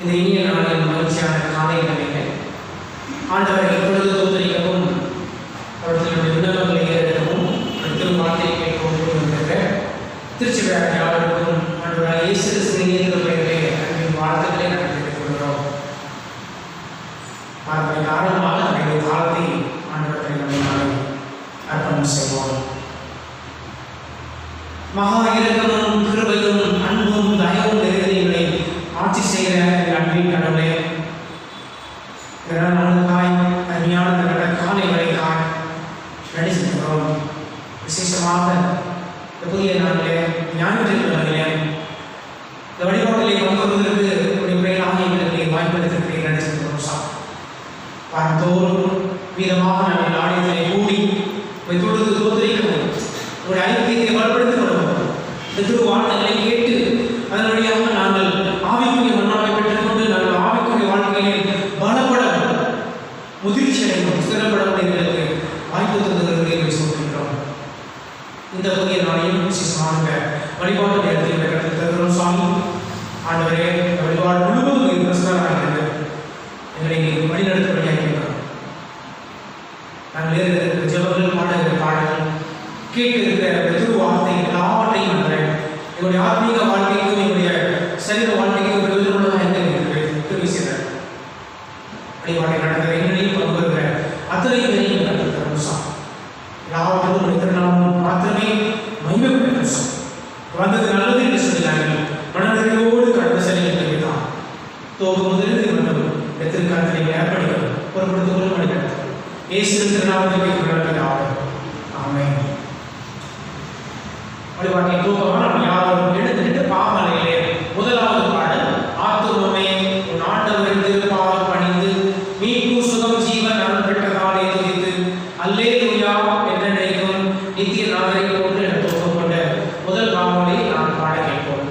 இந்த இனிய நாளின் மகிழ்ச்சியான காலை நிலையில ஆண்டவரை எப்பொழுது தோத்தரிக்கவும் அவர்களுடைய விண்ணப்பங்களை ஏறெடுக்கவும் அடுத்த வார்த்தையை கேட்கவும் கொண்டிருக்கிற திருச்சிவிழா யாவருக்கும் ஆண்டவராக இயேசு கிறிஸ்துவின் பெயரிலே அன்பின் வாழ்த்துக்களை நாங்கள் தெரிவித்துக் கொள்கிறோம். அதற்கு காரணமாக நம்முடைய காலத்தை ஆண்டவரை நம்மை அர்ப்பணம் செய்வோம். மகா இரக்கமும் கிருபையும் அன்பும் தயவும் நிறைந்தவர்களை ஆட்சி செய்கிற அன்பின் கடவுளே, நாளுக்காய் அருமையான நல்ல காலை வரைக்காய் நடிச்சிருக்கிறோம். விசேஷமாக இந்த புதிய நாளிலே ஞாயிற்றுக்கிழமையிலே இந்த வழிபாட்டிலே பங்குவதற்கு உடைய பிள்ளைகளாக எங்களுக்கு வாய்ப்பளித்திருக்கிறேன். நடிச்சிருக்கிறோம் சார். வாரத்தோறும் வீரமாக நாங்கள் ஆலயத்திலே கூடி தொழுது தோத்தரிக்கவும் ஒரு ஐக்கியத்தை வலுப்படுத்திக் கொள்வோம். இந்த திருவார்த்தைகளை கேட்டு அதன் வழியாக நாங்கள் ஆவிக்குரிய மன்னாவை பெற்றுக்கொண்டு நாங்கள் ஆவிக்குரிய வாழ்க்கையில் பலப்பட முதிர்ச்சி அடைவோம், ஸ்திரப்படக்கூடியவர்களுக்கு வாய்ப்பு தந்துகிறதை சொல்கின்றோம். இந்த புதிய நாளையும் விசேஷமாக வழிபாட்டு நேரத்தில் கற்றுத் தருகிறோம். சுவாமி ஆண்டவரே, வழிபாடு முழுவதும் பிரசனாகிறது எங்களை வழிநடத்தும்படியாக இருக்கிறோம். நாங்கள் இருக்கிற ஜெபங்கள், பாடுகிற பாடல்கள், கேட்டு இருக்கிற திருவார்த்தை எல்லாவற்றையும் பண்ணுறேன் எங்களுடைய ஆத்மீக வாழ்க்கைக்கும் எங்களுடைய சரீர வாழ்க்கைக்கும் ஒரு விதமுள்ளதாக உதவி செய்கிறார். வழிபாட்டை நடக்கிற எங்களையும் பங்கு வருகிற அத்தனை பேரையும் நடத்துகிற சார். எல்லாவற்றுக்கும் மனிதனாலும் மாத்திரமே மகிமைப்பட்ட சார். வந்தது நல்லது என்று சொல்கிறார்கள். மனநிறைவோடு கடந்த செல்லுங்கள் தான் தோகு முதலில் மன்னம் எத்திற்காலத்தை ஏற்படுகிறது புறப்படுத்திக் கொள்ள மனிதர்கள் இயேசு திருநாமத்தை ஆகும். ஆமென். வழிபாட்டை தூக்கமாக நாம் யாரும் எடுத்துட்டு பாவனையிலே முதலாவது பாடல் ஆத்துமமே உன் ஆண்டவரின் திருப்பாதம் பணிந்து மீட்பு சுகம் ஜீவன் அருள் பெற்றதாலே துதித்து அல்லேலூயா என்று நினைக்கும் நித்திய நாகரை போன்று என துவக்கம் கொண்ட முதல் பாவனை நாம் பாட கேட்போம்.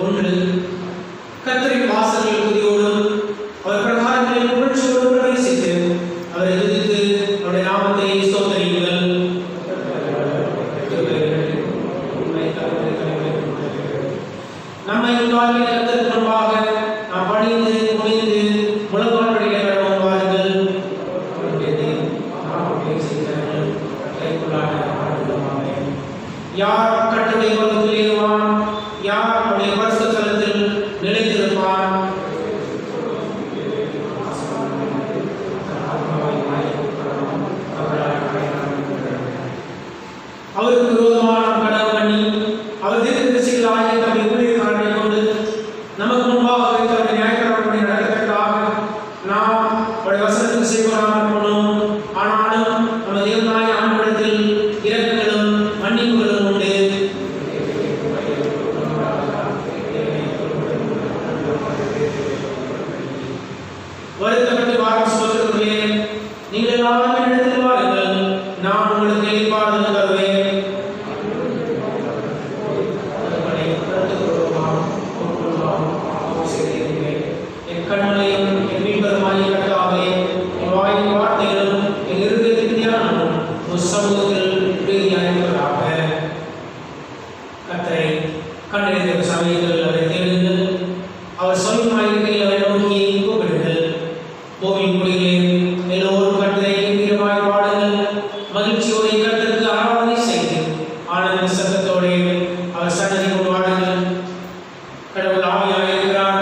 ஒன்று, கர்த்தரின் வாசல்களில் துதியோடும் அவர் பிரகாரங்களில் புகழ்ச்சியோடும் பிரவேசித்து அவரை துதித்து அவருடைய நாமத்தை ஸ்தோத்திரியுங்கள். நம்மை உண்டாக்கிய கர்த்தருக்கு முன்பாக நாம் பணிந்து குனிந்து முழங்கால்படியிலே கடவுள் வாருங்கள். யார் கட்டளை வகுப்பில் ஏறுவான்? யார் அவருடைய பரிசுத்த ஸ்தலத்தில் நிலைத்திருப்பான்? அவருக்கு விரோதமான கடவுள் பண்ணி அவர் தீர்க்கதரிசிகளாகிய தம்முடைய ஊழியக்காரரை கொண்டு நமக்கு முன்பாக வைத்து அவருடைய நியாயப்பிரமாணப்படி நடக்கிறதற்காக நாம் அவருடைய வசனத்துக்கு செய்வதாக போனோம். ஆனாலும் நம்ம தேவனாகிய ஆண்டவரிடத்தில் இரக்கங்களும் மன்னிப்புகளும் உண்டு. வருத்தப்பட்டு வாரம் சோதரர்களே, நீங்கள் எல்லாரும் என்னிடத்தில் வாருங்கள், நான் உங்களுக்கு இளைப்பாறுதல் தருவேன். என் கண்களையும் என் மீட்பருமாகிய கர்த்தாவே, என் வாயின் வார்த்தைகளும் என் இருதயத்தின் தியானமும் உம் சமூகத்தில் பிரீதியாயிருப்பதாக. கர்த்தரை கண்டறிந்த சமயத்தில் அவரை தேடுங்கள், அவர் சமீபமாயிருக்கையில் அவரை நோக்கி கூப்பிடுங்கள். பூமியின் குடிகளே, எல்லோரும் கர்த்தரை கம்பீரமாய் பாடுங்கள், மகிழ்ச்சியோடு கர்த்தருக்கு ஆராதனை செய்து ஆனந்த சத்தத்தோடு அவர் சன்னதி கொண்டு வாடுங்கள். கடவுள் ஆவியாக இருக்கிறார்,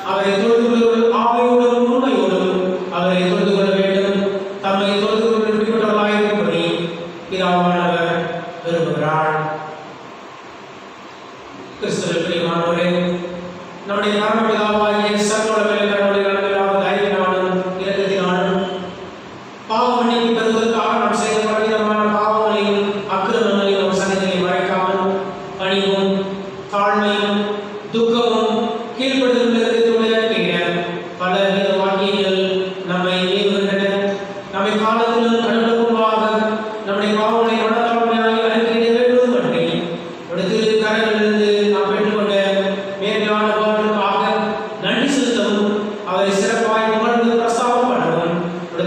அவரை தொழுது கொள்ளும் ஆவியோடும் உண்மையோடும் அவரை தொழுது கொள்ள வேண்டும். தம்மை தொழுது கொண்டு விடுபட்டவர்களாயிருக்கும்படி பிதாவானவர் விரும்புகிறார். கிறிஸ்துவில் பிரியமானவரே, நம்முடைய பரமபிதாவாகிய சர்வவல்லமை கடவுளை கடமையில்லாத தைரியத்தினாலும் இரக்கத்தினாலும் பாவ மன்னிப்பு பெறுவதற்காக நாம் செய்த பலவிதமான பாவங்களையும் அக்கிரமங்களையும் நம் சன்னதியை மறைக்காமல் பணிவும் தாழ்மையும் துக்கமும் கீழ்ப்படுதலுடைய பல வித வாக்கியங்கள் நம்மை ஏவுகின்றன. நம்மை காலத்திலும் கடவுளுக்கு முன்பாக நம்முடைய பாவங்களை மனத்தாழ்மையாய் அறிக்கையிட வேண்டும் பற்றி திரு கரங்களிலிருந்து நாம் பெற்றுக்கொண்ட மேலான பாவங்களுக்காக நன்றி செலுத்தவும் அவரை சிறப்பாய் புகழ்ந்து பிரஸ்தாபம் பண்ணவும்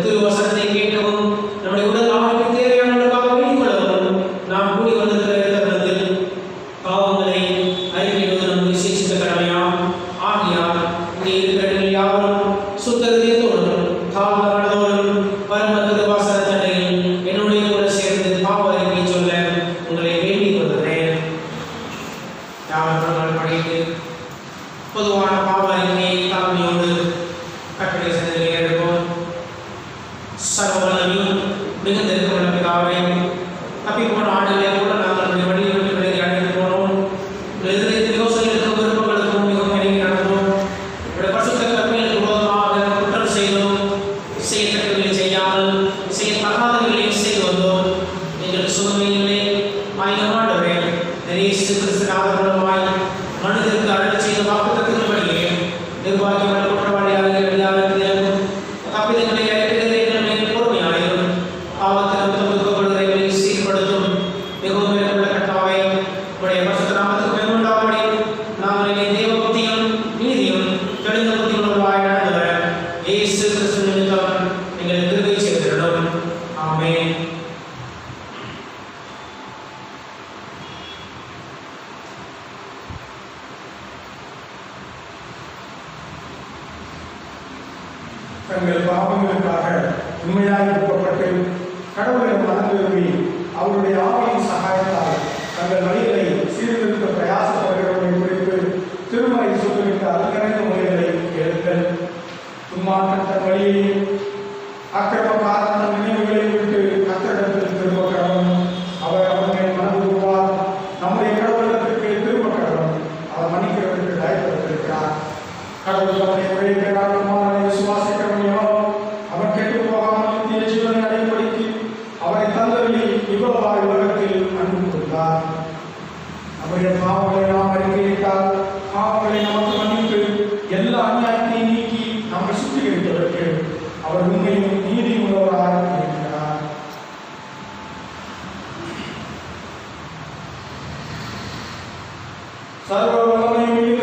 திருவசனத்தை கேட்கவும் நம்முடைய உடல் ஆரோக்கியம் தேவையானவர்களுக்காக வேண்டிக் கொள்ளவும் நாம் கூடி வந்திருக்கிற பாவங்களை அறிக்கையிடுவது நம் விசேஷித்த கடமையாம். ஆகியால் இங்கே இருக்கிற யாவரும் சுத்தத்தோடும் தாழ்ந்தோடும் பரம வாசன தண்டையில் என்னுடைய கூட சேர்ந்து பாவ அறிக்கை சொல்ல உங்களை வேண்டிக் கொள்கிறேன். யாவரும் படித்து பொதுவான பாவ அறிக்கையை தாழ்மையோடு கட்டளை சந்ததியை எடுப்போம். சர்வவல்லமையும் மிகுந்த இருக்கிற பிதாவே, தப்பி போன ஆண்டுகளை கூட நாங்கள் நம்முடைய வழியில் விலகி அடைந்து போனோம். எதிர்த்து யோசனைகளுக்கும் விருப்பங்களுக்கும் மிகவும் இணங்கி நடந்தோம். நம்முடைய பரிசுத்த கற்பனைகளுக்கு விரோதமாக குற்றம் செய்தோம். செய்யத்தக்கவர்களை செய்யாமல் செய்யத்தகாதவர்களை செய்து வந்தோம். எங்களுக்கு சுகமே இல்லை. ஆயிரமாண்டவரே, இயேசு கிறிஸ்துவின் மூலமாய் மனிதருக்கு அருள் செய்த வாக்குத்தத்தங்களின்படியே நிர்வாகிகள் குற்றவாளியாக எளிதாக தப்பிதங்களை பொறுமையாயும் பாவத்திற்கு ஒதுக்கப்படுகிறவர்களை சீர்படுத்தும் மிகவும் உள்ள கட்டாவை உடைய பரிசுத்த நாமத்துக்கு மேற்கொண்டாபடி நாங்கள் தேவ பக்தியும் நீதியும் தெளிந்த புத்தியுள்ளவர்களாய் நடந்து வர இயேசு கிறிஸ்து நிமித்தம் எங்களுக்கு கிருபை செய்திருக்கிறோம். ஆமென். தங்கள் பாவங்களுக்காக உண்மையாக விருப்பப்பட்டு கடவுளிடம் மனம் விரும்பி அவருடைய ஆவியின் சகாயத்தால் தங்கள் வழிகளை சீர்திருத்த பிரயாசப்படுகிறவர்களை குறித்து திருமறை சொல்லுகின்ற அருகணைந்த முறைகளை கேளுங்கள். துன்மார்க்கத்த வழியையும் அக்கிரமக்காரன நினைவுகளை விட்டு கத்தரிடத்தில் திரும்ப கடவும் அவர் அவர்களை மனம் விரும்புவார். நம்முடைய கடவுளத்திற்கு திரும்ப கடவும் அவர் மன்னிக்கிறவருக்கு தயப்படுத்திருக்கிறார். கடவுள் அவனை உரையிற்காரமான விசுவாசிக்கிறவனையோ அவன் கெட்டு போகாமல் நித்திய ஜீவனை அடைபடுத்தி அவரை தந்தவழி இவ்வளவாய் உலகத்தில் அன்பு கொடுத்தார். நம்முடைய பாவங்களை நாம் அறிக்கையிட்டால் பாவங்களை நமக்கு மன்னித்து எல்லா அநியாயத்தையும் நீக்கி நம்மை சுத்திகரித்தவருக்கு அவர் உண்மையும் நீதி உள்ளவராக இருக்கிறார். சர்வ வல்லமையுள்ள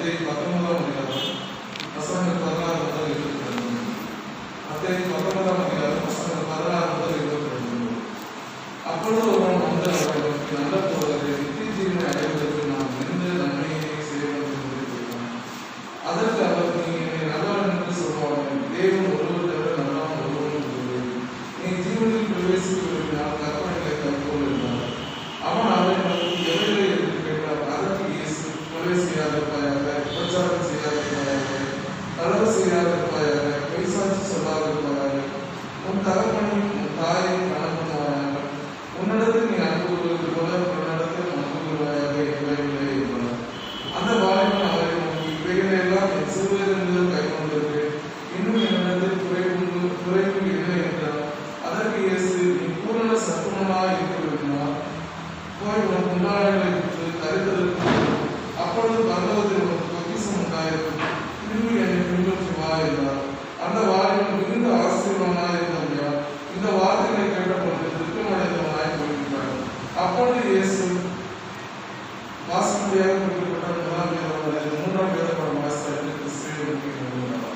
மத்தேயு 19ஆம் அதிகாரம் வசனங்கள் 16 முதல் 22. மத்தேயு 19ஆம் அதிகாரம் வசனங்கள் 16 முதல் 22. அப்பொழுது ஒருவன் வந்து அவரை நோக்கி, நல்ல போதகரே, நித்திய ஜீவனை அடைவதற்கு நாம் எந்த நன்மையை செய்ய வேண்டும் என்று கேட்டான். அதற்கு அவர், நீ என்னை நல்லவன் என்று சொல்வார்கள், தேவன் ஒருவர் தவிர நல்லவன் ஒருவரும் இல்லை. நீ ஜீவனில் பிரவேசிக்க விரும்பினால் கற்பனைகளை கைக்கொள் என்றார். அவன் அவரை நோக்கி, எவைகளை என்று கேட்டார். அதற்கு இயேசு, கொலை செய்யாதிருப்பாயாக, விபச்சாரம் செய்யாதிருப்பாயாக, களவு செய்யாதிருப்பாயாக, பொய் சாட்சி சொல்லாதிருப்பாயாக, உன் தகப்பனையும் உன் தாயையும் கனம் பண்ணுவாயாக, உன்னிடத்தில் நீ அன்பு கூறுவது போல உன்னிடத்தில் அன்பு கூறுவாயாக என்பதில்லை என்றார். அந்த வாலிபன் அவரை நோக்கி, இவைகளை எல்லாம் என் சிறுவயதிலிருந்து கைக்கொண்டிருக்கிறேன், இன்னும் என்னிடத்தில் குறைவு இல்லை என்றார். அதற்கு இயேசு, நீ பூரண சத்துணனாய் இருக்க விரும்பினார், போய் உன் முன்னாளிகளை விட்டு தரித்திற்கு, அப்பொழுது பரலோகத்தில் உனக்கு பொக்கிஷம் உண்டாயிருக்கும், திரும்பி என்னை பின்பற்றி வா என்றார். அந்த வாலிபன் மிகுந்த ஆசீர்வாதமாய் இருந்தபடியால் இந்த வார்த்தைகளை கேட்டபொழுது திருப்தியடைந்தவனாய் போய்விட்டார். அப்பொழுது இயேசு வாசப்படியாக குறிப்பிட்ட 3ஆம் வேதபாடம் வாசகத்தில் கிறிஸ்துவை நோக்கி கொண்டிருந்தார்.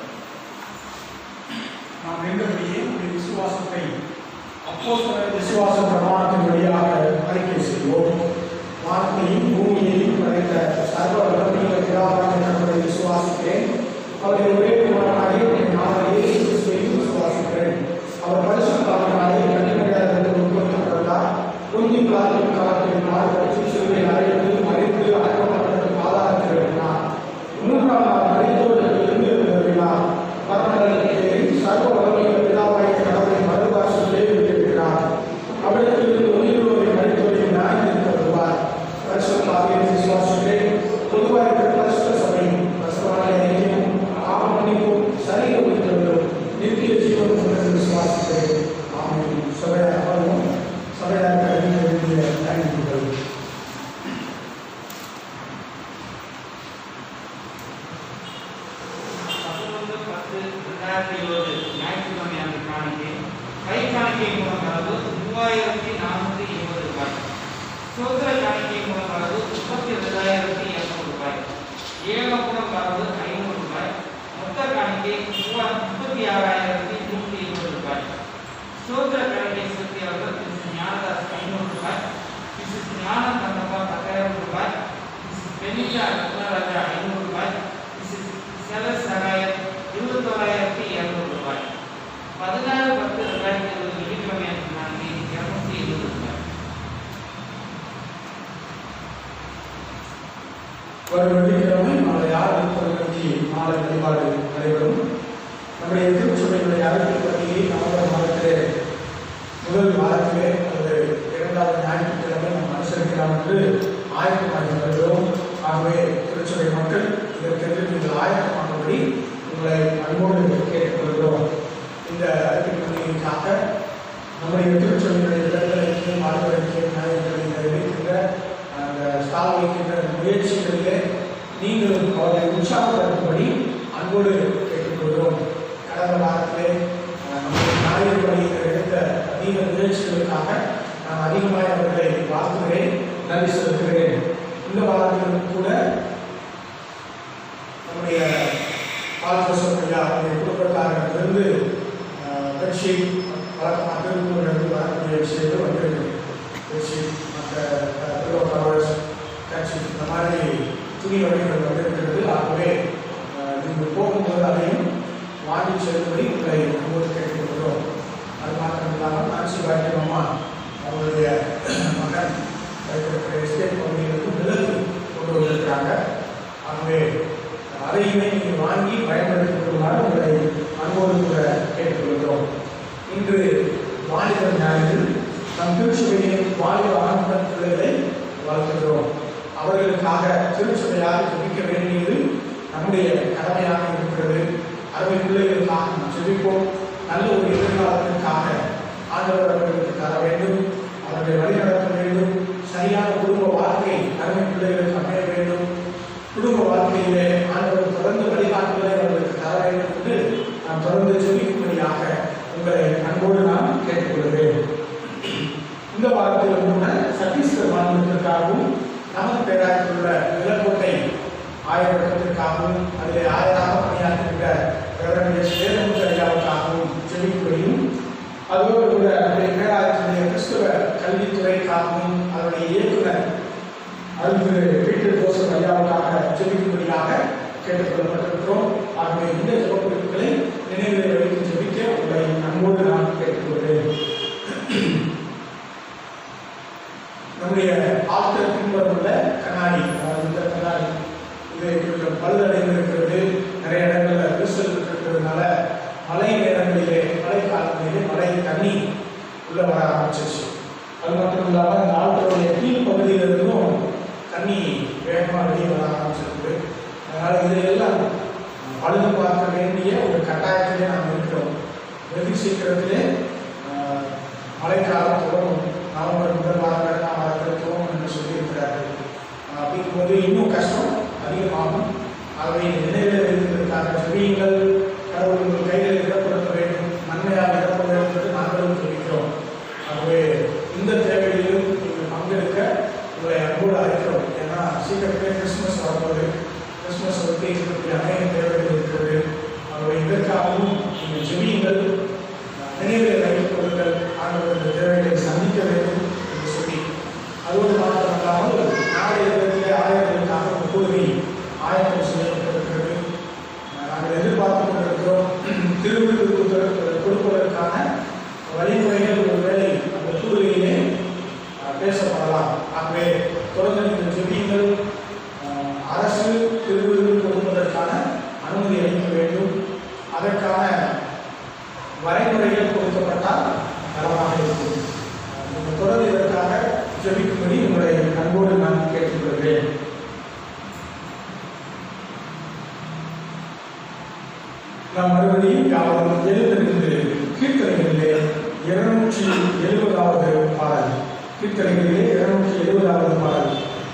நாம் நின்றபடியே உடைய விசுவாசத்தை அப்போஸ்தலர் விசுவாச பிரமாணத்தின் வழியாக அறிக்கை செய்வோம். வானத்தையும் பூமியையும் படைத்த சர்வ வல்லமையுள்ள பிதாவாகிய கர்த்தரை விசுவாசிக்கிறேன். அவருடைய ஒரே குமாரனாகிய என் நாமம் இயேசு கிறிஸ்துவையும் விசுவாசிக்கிறேன். அவர் பரிசுத்தவான்களாகிய கன்னிகையாரிடத்தில் உட்படுத்தப்பட்டார். பொந்திய பிலாத்தின் காலத்தில் மாறுபட்டு சிலுவையில் அறைந்து மரித்து அடக்கப்பட்ட பாதாளத்தில் எழுப்பினார். 3ஆம் நாள் மரித்தோரில் எழுந்திருந்தார். மரணத்தில் சர்வ வல்லமையுள்ள பிதாவாகிய கடவுளை மறுவாசலிலே விட்டிருக்கிறார். அவரிடத்திலிருந்து உயிரோரை மரித்தோரை நியாயந்தீர்க்க வருவார். பரிசுத்த ஆவியை விசுவாசிக்கிறேன். பொதுவாக பரிசுத்த சபையும் பிரசவான ஐக்கியமும் பாவ மன்னிப்பும் சரீர உயிர்த்தெழுதலும் நித்திய ஜீவனும் என்று விசுவாசிக்கிறேன். ஆமென். சபையார் அமர்வும். சபையார் அறிவிக்க வேண்டிய அறிவிப்புகள். ஞாயிற்றுக்கிழமை அன்று காணிக்கை கை காணிக்கை மூலம் அளவு 3480 ரூபாய். சோதர காணிக்கை மூலம் அளவு 32,200 ரூபாய். ஏகப்புறம் அளவு 500 ரூபாய். மொத்த காணிக்கை 36,120 ரூபாய். சோதர காணிக்கை செலுத்தியவர்கள் மிஸ்ஸஸ் ஞானதாஸ் 500 ரூபாய், மிஸ்ஸஸ் ஞான கந்தப்பா 10,000 ரூபாய், மிஸ்ஸஸ் பெனிஷா ரத்னராஜா 500 ரூபாய், மிஸ்ஸஸ் செலஸ் சகாயர் 21,200 ரூபாய். 16/10/2020 வெள்ளிக்கிழமை அன்று நான்கு 220 ரூபாய். வரும் வெள்ளிக்கிழமை மாலை 6:30 மணிக்கு மாலை வழிபாடு நடைபெறும். நம்முடைய திருச்சபைகளுடைய அறிவிப்பு பட்டியை நவம்பர் மாதத்திலே முதல் வாரத்திலே அல்லது 2வது ஞாயிற்றுக்கிழமை நாம் அனுசரிக்கலாம் என்று ஆயத்தமாகி வருகிறோம். ஆகவே திருச்சபை மக்கள் இதற்கென்று நீங்கள் ஆயத்தமானபடி உங்களை அன்போடு கேட்டுக்கொள்கிறோம். இந்த அறிவிப்பு பண்டிகைக்காக நம்முடைய திருச்சபைகளுடைய இடங்களையும் வாழ்வதற்கும் ஞாயிற்றுக்கிழமை இருக்கின்ற அந்த ஸ்டால் வைக்கின்ற முயற்சிகளிலே நீங்களும் அவர்களை உற்சாகப்படுத்தும்படி அன்போடு கேட்டுக்கொள்கிறோம். கடந்த வாரத்திலே நம்முடைய ஞாயிறு பணியில் எடுத்த அதிக முயற்சிகளுக்காக நான் அதிகமாக அவர்களை வாழ்த்துகிறேன், நன்றி செலுத்துகிறேன். இந்த வாரத்திலும் கூட நம்முடைய பாலகிருஷ்ணய்யா அவருடைய குடும்பத்தாரிடமிருந்து பெட்ஷீட் வழக்கமாக திருப்பூரிலிருந்து வரக்கூடிய விஷயங்கள் வந்திருக்கிறது. பெட்ஷீட் மற்ற பில்லோ கவர்ஸ் பெட்ஷீட் இந்த மாதிரி துணி வகைகள் வந்திருக்கிறது. ஆகவே நீங்கள் போகும்போது அதையும் வாங்கி செல்லும்படி உங்களை அன்போடு கேட்டுக்கொள்கிறோம். அது மாத்திரம் இல்லாமல் நான்சி பாக்கியம் அம்மா அவருடைய மகன் வைத்திருக்கிற எஸ்டேட் பகுதிகளுக்கு விலகு கொண்டு வந்திருக்கிறாங்க. ஆகவே அதையுமே நீங்கள் வாங்கி பயன்படுத்திக் கொள்ளுமாறு உங்களை அன்போடு கூட கேட்டுக்கொள்கிறோம். இன்று வாலிபர் ஞாயிறு நம் திருச்சபையின் வாலிப ஆண்கள் பிள்ளைகளை வளர்க்கிறோம். அவர்களுக்காக திருச்சபையாக ஜெபிக்க வேண்டியது நம்முடைய கடமையாக இருக்கிறது. அருமை பிள்ளைகளுக்காக நாம் ஜெபிப்போம். நல்ல ஒரு எதிர்காலத்திற்காக ஆண்டவர் அவர்களுக்கு தர வேண்டும், அவர்களை வழிநடத்த வேண்டும். சரியான குடும்ப வாழ்க்கை அருமை பிள்ளைகளுக்கு அமைய வேண்டும். குடும்ப வாழ்க்கையிலே ஆண்டவர் தொடர்ந்து வழிகாட்டுதலை அவர்களுக்கு தர வேண்டும் என்று நாம் தொடர்ந்து ஜெபிக்கும்படியாக உங்களை அன்போடு நான் கேட்டுக்கொள்கிறேன். இந்த வாரத்தில் கூட சத்தீஸ்கர் மாநிலத்திற்காகவும் நமது பேராயத்தில் உள்ள நிலக்கோட்டை ஆய்வகத்திற்காக ஐயாவுக்காகவும் அதில் ஆயராக பணியாற்றுகின்ற ரெவரண்ட் எஸ். வேதமுத்து ஐயாவுக்காகவும் ஜெபிக்கும்படியும், அதோடு கூட நம்முடைய பேராயத்தினுடைய கிறிஸ்துவ கல்வித்துறைக்காகவும் அதனுடைய இயக்குனர் அருள்திரு பீட்டர் ஜோசப் ஐயாவுக்காக ஜெபிக்கும்படியாக கேட்டுக்கொள்ளப்பட்டிருக்கிறோம். ஆகவே இந்த ஜெபக்குறிப்புகளை நினைவில் வைத்து ஜெபிக்க உங்களை அன்போடு நான் கேட்டுக்கொள்கிறேன். நம்முடைய ஆல்டர் பின்புறம் உள்ள கண்ணாடி, இந்த கண்ணாடி இது கொஞ்சம் பழுதடைந்திருக்கிறது. நிறைய இடங்களில் விரிசல் இருக்கிறதுனால மழை நேரங்களிலே, மழை காலங்களிலே மழை தண்ணி உள்ள வர ஆரம்பிச்சிருச்சு. அது மட்டும் இல்லாமல் இந்த ஆல்டருடைய கீழ்ப்பகுதியிலிருந்தும் தண்ணி வேகமாக வெளியே வர ஆரம்பிச்சிருக்கு. அதனால் இதையெல்லாம் பழுது பார்க்க வேண்டிய ஒரு கட்டாயத்திலே நாம் இருக்கிறோம். வெகு சீக்கிரத்திலே மழைக்காலம் தொடங்கும். நவம்பர் முதல் வாரம் 2ஆம் வாரத்தில் துவங்கும் என்று சொல்லியிருக்கிறார்கள். அப்படிங்கும்போது இன்னும் கஷ்டம் அதிகமாகும். ஆகவே நினைவில் இருப்பதற்காக ஜெபியுங்கள். கடவுள் உங்கள் கைகளில் இடப்படுத்த வேண்டும், நன்மையாக இடப்பட வேண்டும் என்று நாங்களும் ஜெபிக்கிறோம். ஆகவே இந்த தேவையிலும் நீங்கள் பங்கெடுக்க உங்களை அன்போடு அழைக்கிறோம். ஏன்னா சீக்கிரமே கிறிஸ்துமஸ் வரும்போது கிறிஸ்துமஸ் ஒட்டி இருக்கக்கூடிய அநேக தேவைகள் இருக்கிறது. ஆகவே இதற்காகவும் நீங்கள் ஜெபியுங்கள், நினைவில் வைத்துக் கொள்ளுங்கள். ஆண்டவர் இந்த தேவைகளை சந்திக்க வேண்டும் என்று சொல்லி, அதோடு மாத்திரமல்லாமல் நாளைய தினத்திலே ஆயர்களுக்காக ஒரு கூடுகை ஆயத்தம் செய்யப்பட்டிருக்கிறது. நாங்கள் எதிர்பார்த்து கொண்டிருக்கிறோம். திருவிழு கொடுப்பதற்கான வழிமுறைகள் ஒருவேளை அந்த கூடுகையிலே பேசப்படலாம். ஆகவே தொடர்ந்து நீங்கள் ஜெபியுங்கள். அரசு திருவிழு கொடுப்பதற்கான அனுமதி அளிக்க வேண்டும். அதற்கான வரைமுறைகள் கொடுக்கப்பட்டால் நலமாக இருக்கும். நீங்கள் தொடர்ந்து இதற்காக ஜெபிக்கும்படி உங்களை அன்போடு நான் கேட்டுக்கொள்கிறேன். நாம் மறுபடியும் யாவரும் எழுந்திருந்து கீர்த்தனைகளிலே 270வது பாடல், கீர்த்தனைகளிலே 270வது பாடல்,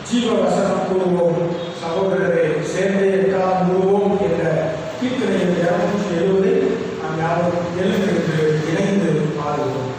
ஜீவ வசனம் கூறுவோம் சகோதரரை சேர்ந்தே எக்காலம் கூறுவோம் என்ற கீர்த்தனையில் 270 நாம் யாவரும் எழுந்திருந்து இணைந்து பாடுவோம்.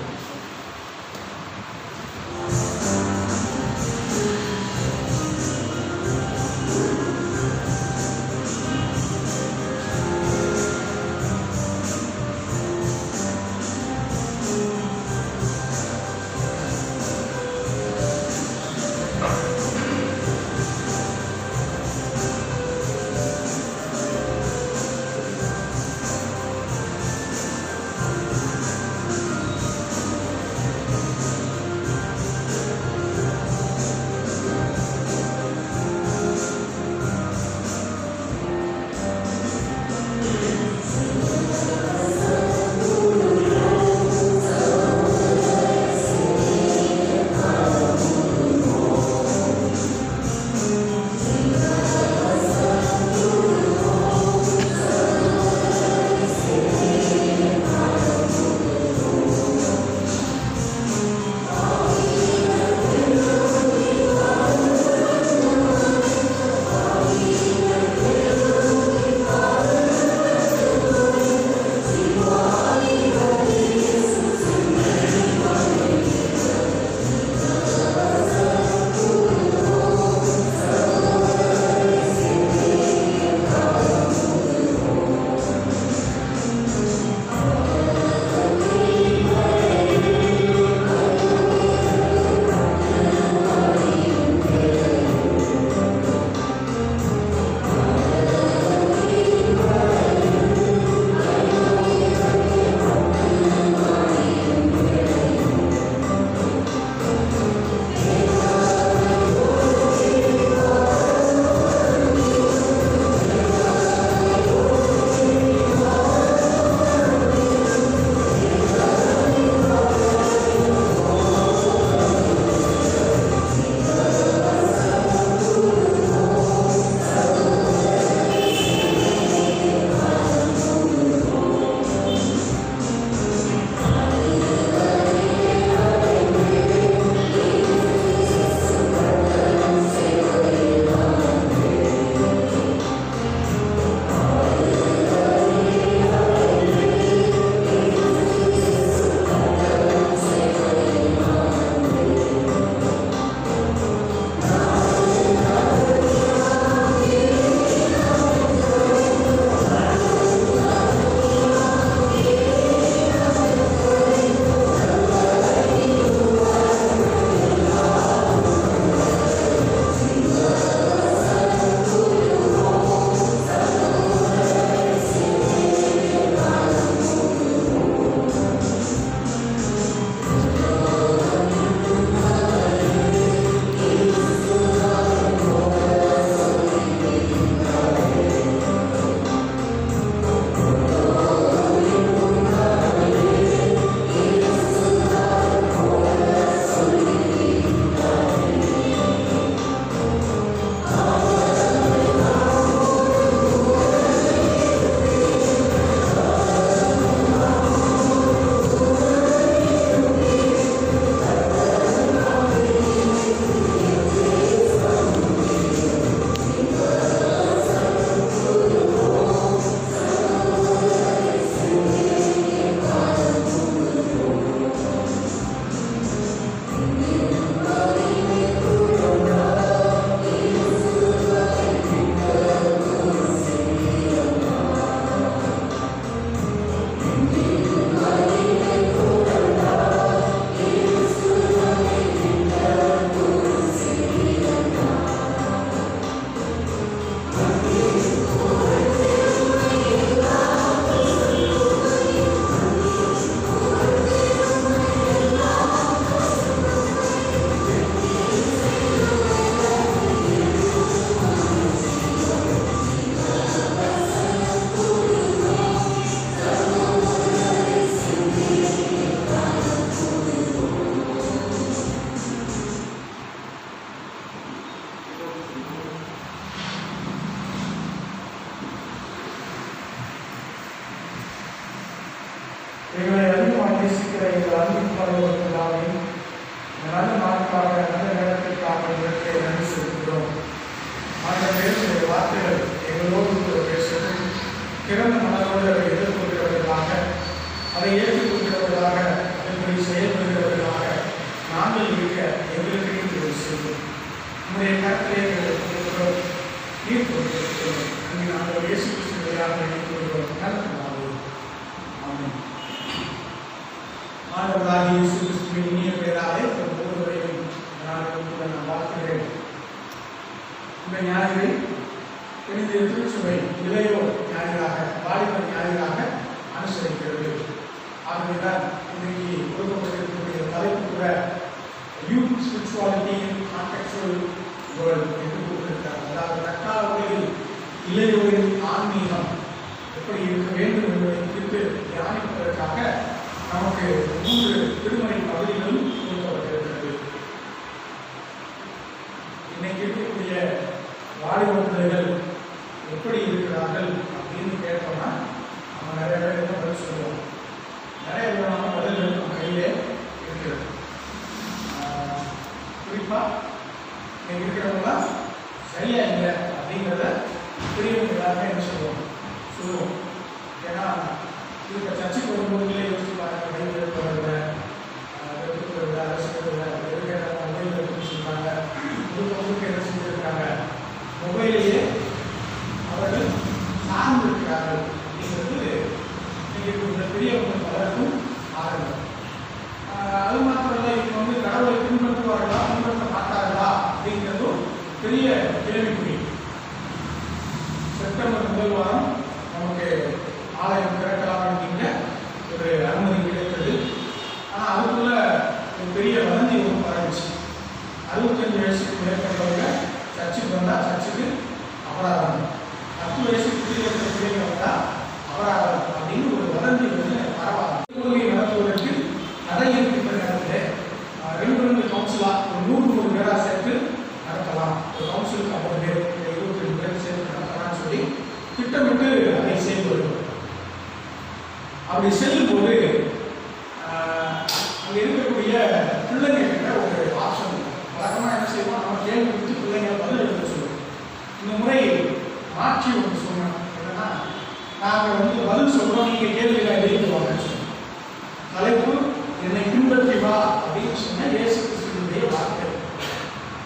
நேசிக்கிற எங்கள் அன்பின் பரவலாமையும் நல்ல நாட்காக நல்ல நேரத்திற்காக இதற்கு நன்றி செலுத்துகிறோம். ஆண்டவரே, வார்த்தைகள் எங்களோடு பேசவும் திறந்த மனதோடு அதை எதிர்கொள்கிறவர்களாக, அதை ஏற்றுக்கொள்கிறவர்களாக, அதன்படி செயல்படுகிறவர்களாக நாங்கள் இருக்க எங்களுக்கு ஒரு செய்வோம். நம்முடைய கருத்திலே நீர் கொடுக்கிறோம். அங்கே நாங்கள் இயேசு கிறிஸ்து வழியாக எடுத்துக்கொள்கிறோம். ஆமென். ஆண்டவராகிய இயேசு கிறிஸ்துவின் இனிய பெயராலே ஒவ்வொருவரையும் நான் வாழ்த்துகிறேன். இந்த ஞாயிறை புனித திருச்சபை இளையோர் ஞாயிறாக, வாலிபர் ஞாயிறாக அனுசரிக்கிறது. ஆகவேதான் இன்றைக்கு கொடுக்கப்பட்டிருக்கக்கூடிய தலைப்பு கூட யூத் ஸ்பிரிச்சுவாலிட்டி இன் கான்டெக்சுவல் வேர்ல்ட் என்று கொடுத்திருக்கிறார். அதாவது தற்கால உலகில் இளையோரின் ஆன்மீகம் எப்படி இருக்க வேண்டும் என்பதை குறித்து தியானிப்பதற்காக நமக்கு 3 திருமறை பகுதிகளும் கொடுக்கப்பட்டிருக்கிறது. இன்னைக்கு இருக்கக்கூடிய வாலிப பிள்ளைகள் எப்படி இருக்கிறார்கள் அப்படின்னு கேட்டோம்னா நம்ம நிறைய பேர் என்ன பதில் சொல்லுவோம். நிறைய விதமான பதில்கள் நம்ம கையிலே இருக்கிறது. குறிப்பாக இன்னைக்கு இருக்கிறவங்களா சரியா இல்லை அப்படிங்கிறத பெரியவங்க எல்லாருமே என்ன சொல்லுவோம். ஏன்னா இப்போ சர்ச்சைக்கு வரும்போதுலேயே யோசிச்சு பாருங்க, பைபிள் எடுப்பவங்க எடுத்துக்கிறத அரசுக்கிறத எடுக்கிற மொபைல் எடுத்து சொல்கிறாங்க. முழுக்க என்ன செஞ்சுருக்காங்க, மொபைலையே அவர்கள் சார்ந்திருக்கிறார்கள் அப்படிங்கிறது இன்னைக்கு இந்த பெரியவங்க பலருக்கும் ஆரம்பம். அது மாத்திரம் இல்லை, இவங்க கடவுளை பின்பற்றுவார்களா பின்பற்ற மாட்டார்களா அப்படிங்கிறதும் பெரிய கேள்விக்குறி. செப்டம்பர் 1 வாரம் நமக்கு ஆலயம் திறக்கலாம் அப்படிங்கிற ஒரு அனுமதி கிடைத்தது. ஆனால் அதுக்குள்ள ஒரு பெரிய வதந்தி ஒன்று பரவிச்சு. 65 வயசுக்கு மேற்பட்டவங்க சர்ச்சுக்கு வந்தால் சர்ச்சுக்கு அபராதம், 10 வயசுக்கு கீழே பிள்ளைங்க வந்தால் அபராதம் அப்படின்னு ஒரு வதந்தி வந்து பரவாயில்ல. தொழுகை நடத்துவதற்கு தடை இருக்கின்ற நேரத்தில் 2 கவுன்சிலாக ஒரு 100 பேராக சேர்த்து நடத்தலாம். ஒரு கவுன்சிலுக்கு 50 பேர் 22 பேர் சேர்த்து நடத்தலாம்னு சொல்லி திட்டமிட்டு அதை செய்து வருவோம். அப்படி செல்லும் போது அங்கே இருக்கக்கூடிய பிள்ளைங்க ஒரு ஆப்ஷன் வழக்கமாக என்ன செய்வோம், நம்ம கேள்வி கொடுத்து பிள்ளைங்களை பதில் எழுத சொல்லுவோம். இந்த முறை மாற்றி ஒன்று சொன்னோம். என்னன்னா, நாங்கள் வந்து பதில் சொல்கிறோம், நீங்கள் கேள்விகளை எழுதுவாங்கன்னு சொன்னோம். தலைப்பு என்னை பின்பற்றி வா அப்படின்னு சொன்ன இயேசு கிறிஸ்துவினுடைய வார்த்தை.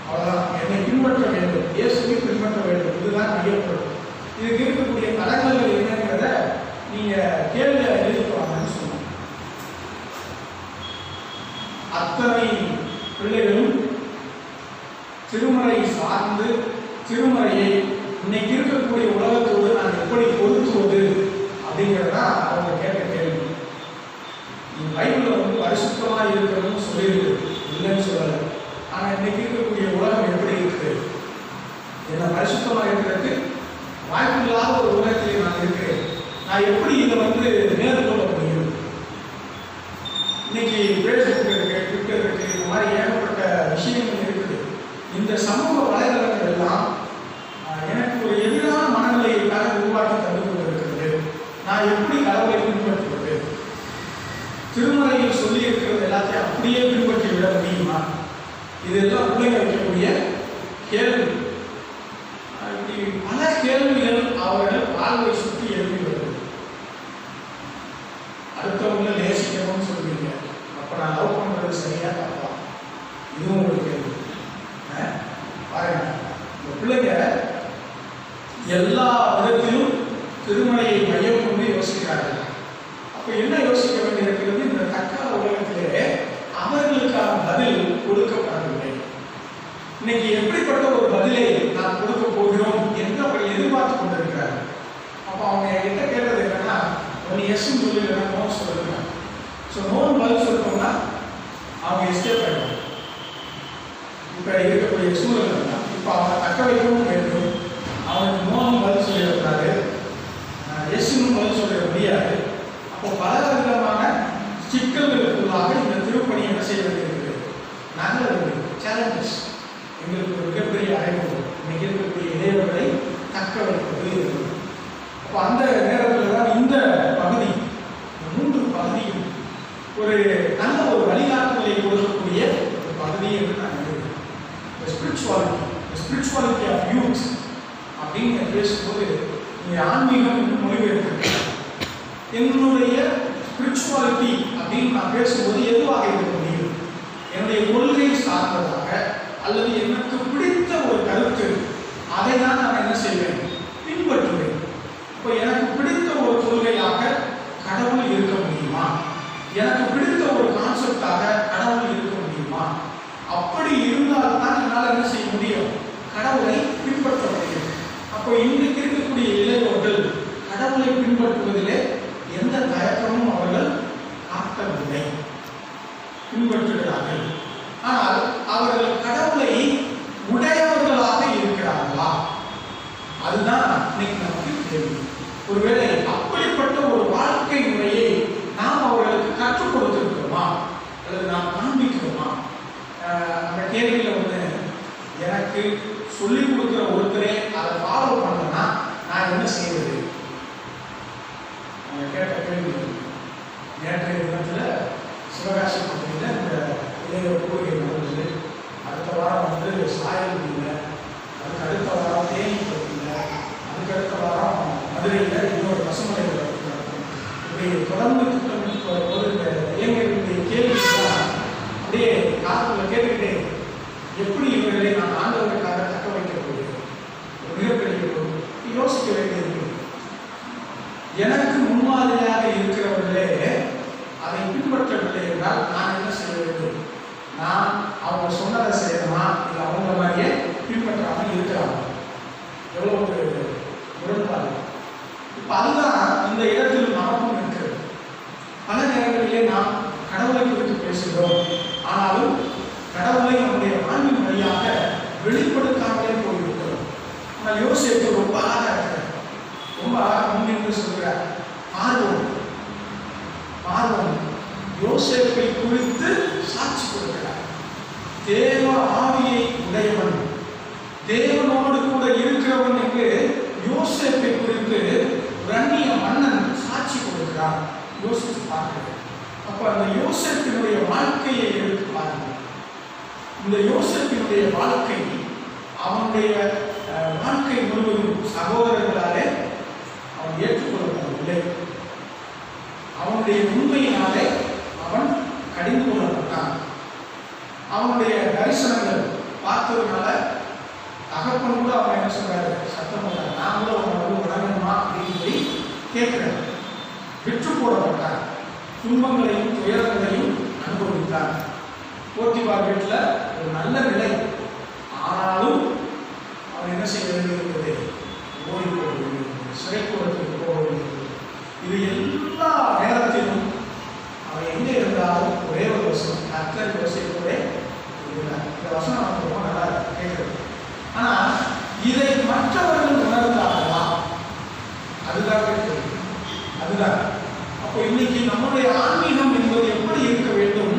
அவ்வளோதான், என்னை பின்பற்ற வேண்டும், இயேசுவை பின்பற்ற வேண்டும், இதுதான் ஐயப்படும். இதுக்கு இருக்கக்கூடிய தடங்கல்கள் என்னங்கிறத நீங்கள் கேள்வியை எழுதிக்குவாங்கன்னு சொன்னோம். அத்தனை பிள்ளைகளும் திருமறை சார்ந்து திருமறையை இன்னைக்கு இருக்கக்கூடிய உலகத்தோடு நான் எப்படி பொருத்துவது அப்படிங்கிறதா அவங்க கேட்ட கேள்வி. பைபிளில் வந்து பரிசுத்தமாக இருக்கணும்னு சொல்லியிருக்கு, இல்லைன்னு சொல்லலை. ஆனால் இன்னைக்கு இருக்கக்கூடிய உலகம் எப்படி இருக்குது, என்ன பரிசுத்தமாக இருக்கிறதுக்கு வாய்ப்பில்லாத ஒரு உலகத்திலே நான் இருக்கிறேன். நான் எப்படி இதை வந்து மேற்கொள்ள முடியும்? இன்னைக்கு ஃபேஸ்புக் இருக்கு, ட்விட்டர் இருக்கு, இந்த மாதிரி ஏகப்பட்ட விஷயங்கள் இருக்குது. இந்த சமூக வலைதளங்கள் எல்லாம் எனக்கு ஒரு எதிரான மனநிலைக்காக உருவாக்கி தந்து கொண்டிருக்கிறது. நான் எப்படி கடவுளை பின்பற்றுவது? திருமறையில் சொல்லி இருக்கிறது எல்லாத்தையும் அப்படியே பின்பற்றி விட முடியுமா? இதெல்லாம் பிள்ளைங்க வைக்கக்கூடிய கேள்வி. இப்படி பல கேள்விகள் அவர்கள் வாழ்வை சுற்றி எழுப்பி வருது. அடுத்தவங்களை நேசிக்கணும்னு சொல்லுவீங்க, அப்போ நான் லவ் பண்ணுறது சரியா தப்பா? இதுவும் ஒரு கேள்வி. பாருங்க, இந்த பிள்ளைங்க எல்லா விதத்திலும் திருமலையை மையம் கொண்டு யோசிக்கிறார்கள். அப்போ என்ன யோசிக்க வேண்டியிருக்கிறது? இந்த தற்கால உலகத்திலே அவர்களுக்கான பதில் கொடுக்கப்படவில்லை. இன்னைக்கு எப்படிப்பட்ட ஒரு பதிலை நாம் கொடுக்க போகிறோம் என்று அவர்கள் எதிர்பார்த்து கொண்டிருக்கிறார்கள். அப்போ அவங்க என்கிட்ட கேட்டது என்னன்னா, ஒன்று எஸ்ன்னு சொல்லி நோ சொல்லுங்க. ஸோ நோன்னு பதில் சொல்லிட்டோம்னா அவங்க எஸ்கேப் ஆகிடுவாங்க. இப்போ இருக்கக்கூடிய சூழல் தான். இப்போ அவங்க தக்க வைக்கவும் வேண்டும். அவனுக்கு நோன்னு பதில் சொல்லிடக்கூடாது, எஸ்ன்னு பதில் சொல்லிட முடியாது. அப்போ பல விதமான சிக்கல்களுக்குள்ளாக இந்த திருப்பணி என்ன செய்ய வேண்டியிருக்கிறது? நாங்கள் சேலஞ்சஸ், எங்களுக்கு ஒரு மிகப்பெரிய அடைவு இன்னைக்கு இருக்கக்கூடிய இளையவர்களை தக்க வைப்பது. அப்போ அந்த நேரத்தில் தான் இந்த பகுதி 3 பகுதியும் ஒரு ஒரு நல்ல ஒரு வழிகாட்டுதலை கொடுக்கக்கூடிய ஒரு பகுதி என்று நான் நினைக்கிறேன். ஸ்பிரிச்சுவாலிட்டி ஆஃப் யூத் அப்படின்னு பேசும்போது நீங்கள் ஆன்மீகம் என்று மொழிபெயர்த்து என்னுடைய ஸ்பிரிச்சுவாலிட்டி அப்படின்னு நான் பேசும்போது எதுவாக இருக்க முடியும்? என்னுடைய கொள்கை சார்ந்ததாக அல்லது எனக்கு பிடித்த ஒரு கருத்து, அதை தான் நான் என்ன செய்வேன்? பின்பற்றுவேன். இப்போ எனக்கு பிடித்த ஒரு கொள்கையாக கடவுள் இருக்க முடியுமா? எனக்கு பிடித்த ஒரு கான்செப்டாக கடவுள் இருக்க முடியுமா? அப்படி இருந்தால் தான் என்னால் என்ன செய்ய முடியும்? கடவுளை பின்பற்ற முடியும். அப்போ இன்றைக்கு இருக்கக்கூடிய இளைஞர்கள் கடவுளை பின்பற்றுவதிலே எந்த தயக்கமும் அவர்கள் காட்டவில்லை, பின்பற்றுகிறார்கள். ஆனால் அவர்கள் கடவுளை உடையவர்களாக இருக்கிறார்களா? அதுதான் இன்னைக்கு நமக்கு கேள்வி. ஒருவேளை அப்படிப்பட்ட ஒரு வாழ்க்கை முறையை நாம் அவர்களுக்கு கற்றுக் கொடுத்திருக்கிறோமா அல்லது நாம் காண்பிக்கிறோமா? அந்த கேள்வியில் எனக்கு சொல்லிக் கொடுக்குற ஒருத்தரே அதை ஃபாலோ பண்ணனா நான் என்ன செய்வது? அவங்க கேட்ட கேள்வி. நேற்றைய தினத்தில் சிவகாசி பகுதியில் இந்த இளைஞர் கூறுகை நடந்தது. அடுத்த வாரம் சாயல் இல்லை, அதுக்கு அடுத்த வாரம் தேனி பகுதியில், அதுக்கு அடுத்த வாரம் மதுரையில் இன்னொரு பசுமலை நடக்கும். இப்படி தொடர்ந்து திட்டமிட்டு போது இந்த இளைஞர்களுடைய கேள்விதான் அப்படியே காற்றுல கேட்டுக்கிட்டே எப்படி இவர்களை நான் ஆண்டவர்களுக்காக தக்க வைக்கக்கூடிய ஒரு மிகப்பெரிய யோசிக்க வேண்டியது. எனக்கு முன்மாதிரியாக இருக்கிறவர்களே அதை பின்பற்றவில்லை என்றால் நான் என்ன செய்ய வேண்டும்? நான் அவங்க சொன்னதை செய்யணுமா இல்லை அவங்க மாதிரியே பின்பற்றாமல் இருக்கிறாங்க? எவ்வளோ ஒரு முரண்பாடு. இப்போ அதுதான் இந்த இடத்தில் நமக்கும் இருக்கிறது. பல நேரங்களிலே நாம் கடவுளை குறித்து பேசுகிறோம், ஆனாலும் கடவுளை நம்முடைய வாழ்வின் வழியாக வெளிப்படுத்தாமலே போயிருக்கிறோம். ஆனால் யோசிப்பு ரொம்ப அழகாக இருக்கிறார், ரொம்ப அழகாக முன்னின்று சொல்கிறார். பார்வோன் யோசேப்பை குறித்து சாட்சி கொடுக்கிறார். தேவ ஆவியை உடையவன், தேவனோடு கூட இருக்கிறவன் என்று யோசேப்பை குறித்து ரண்ணிய மன்னன் சாட்சி கொடுக்கிறார். யோசித்து பார்க்கிறார். அப்ப அந்த யோசேப்பினுடைய வாழ்க்கையை எடுத்து பாருங்கள். இந்த யோசேப்பினுடைய வாழ்க்கை, அவனுடைய வாழ்க்கை முழுவதும் சகோதரர்களாலே அவன் ஏற்றுக்கொள்ளப்படவில்லை. அவனுடைய உண்மையினாலே அவன் கடிந்து கொள்ளப்பட்டான். அவனுடைய தரிசனங்கள் பார்த்ததுனால தகப்பன் கூட அவன் என்ன சொல்றாரு? சத்தம் போட்டார். நான் கூட அவனை வணங்கணுமா அப்படின்னு சொல்லி கேட்கிறார். விற்று போடப்பட்டார். துன்பங்களையும் துயரங்களையும் அனுபவித்தார். போத்திபார் வீட்டில் ஒரு நல்ல நிலை, ஆனாலும் அவன் என்ன செய்ய வேண்டியிருக்கிறது? ஓடி போக வேண்டியிருக்கிறது, சிறைக்கூடத்துக்கு போக வேண்டியிருக்கிறது. இது எல்லா நேரத்திலும் அவன் எங்கே இருந்தாலும் ஒரே ஒரு வசனம், கர்த்தர் யோசிப்பதே இதுதான். இந்த வசனம் நமக்கு ரொம்ப நல்லா கேட்கிறது. ஆனால் இதை மற்றவர்கள் உணர்ந்தார்களா? அதுதான் கேட்கிறது. அதுதான். அப்போ இன்னைக்கு நம்முடைய ஆன்மீகம் என்பது எப்படி இருக்க வேண்டும்?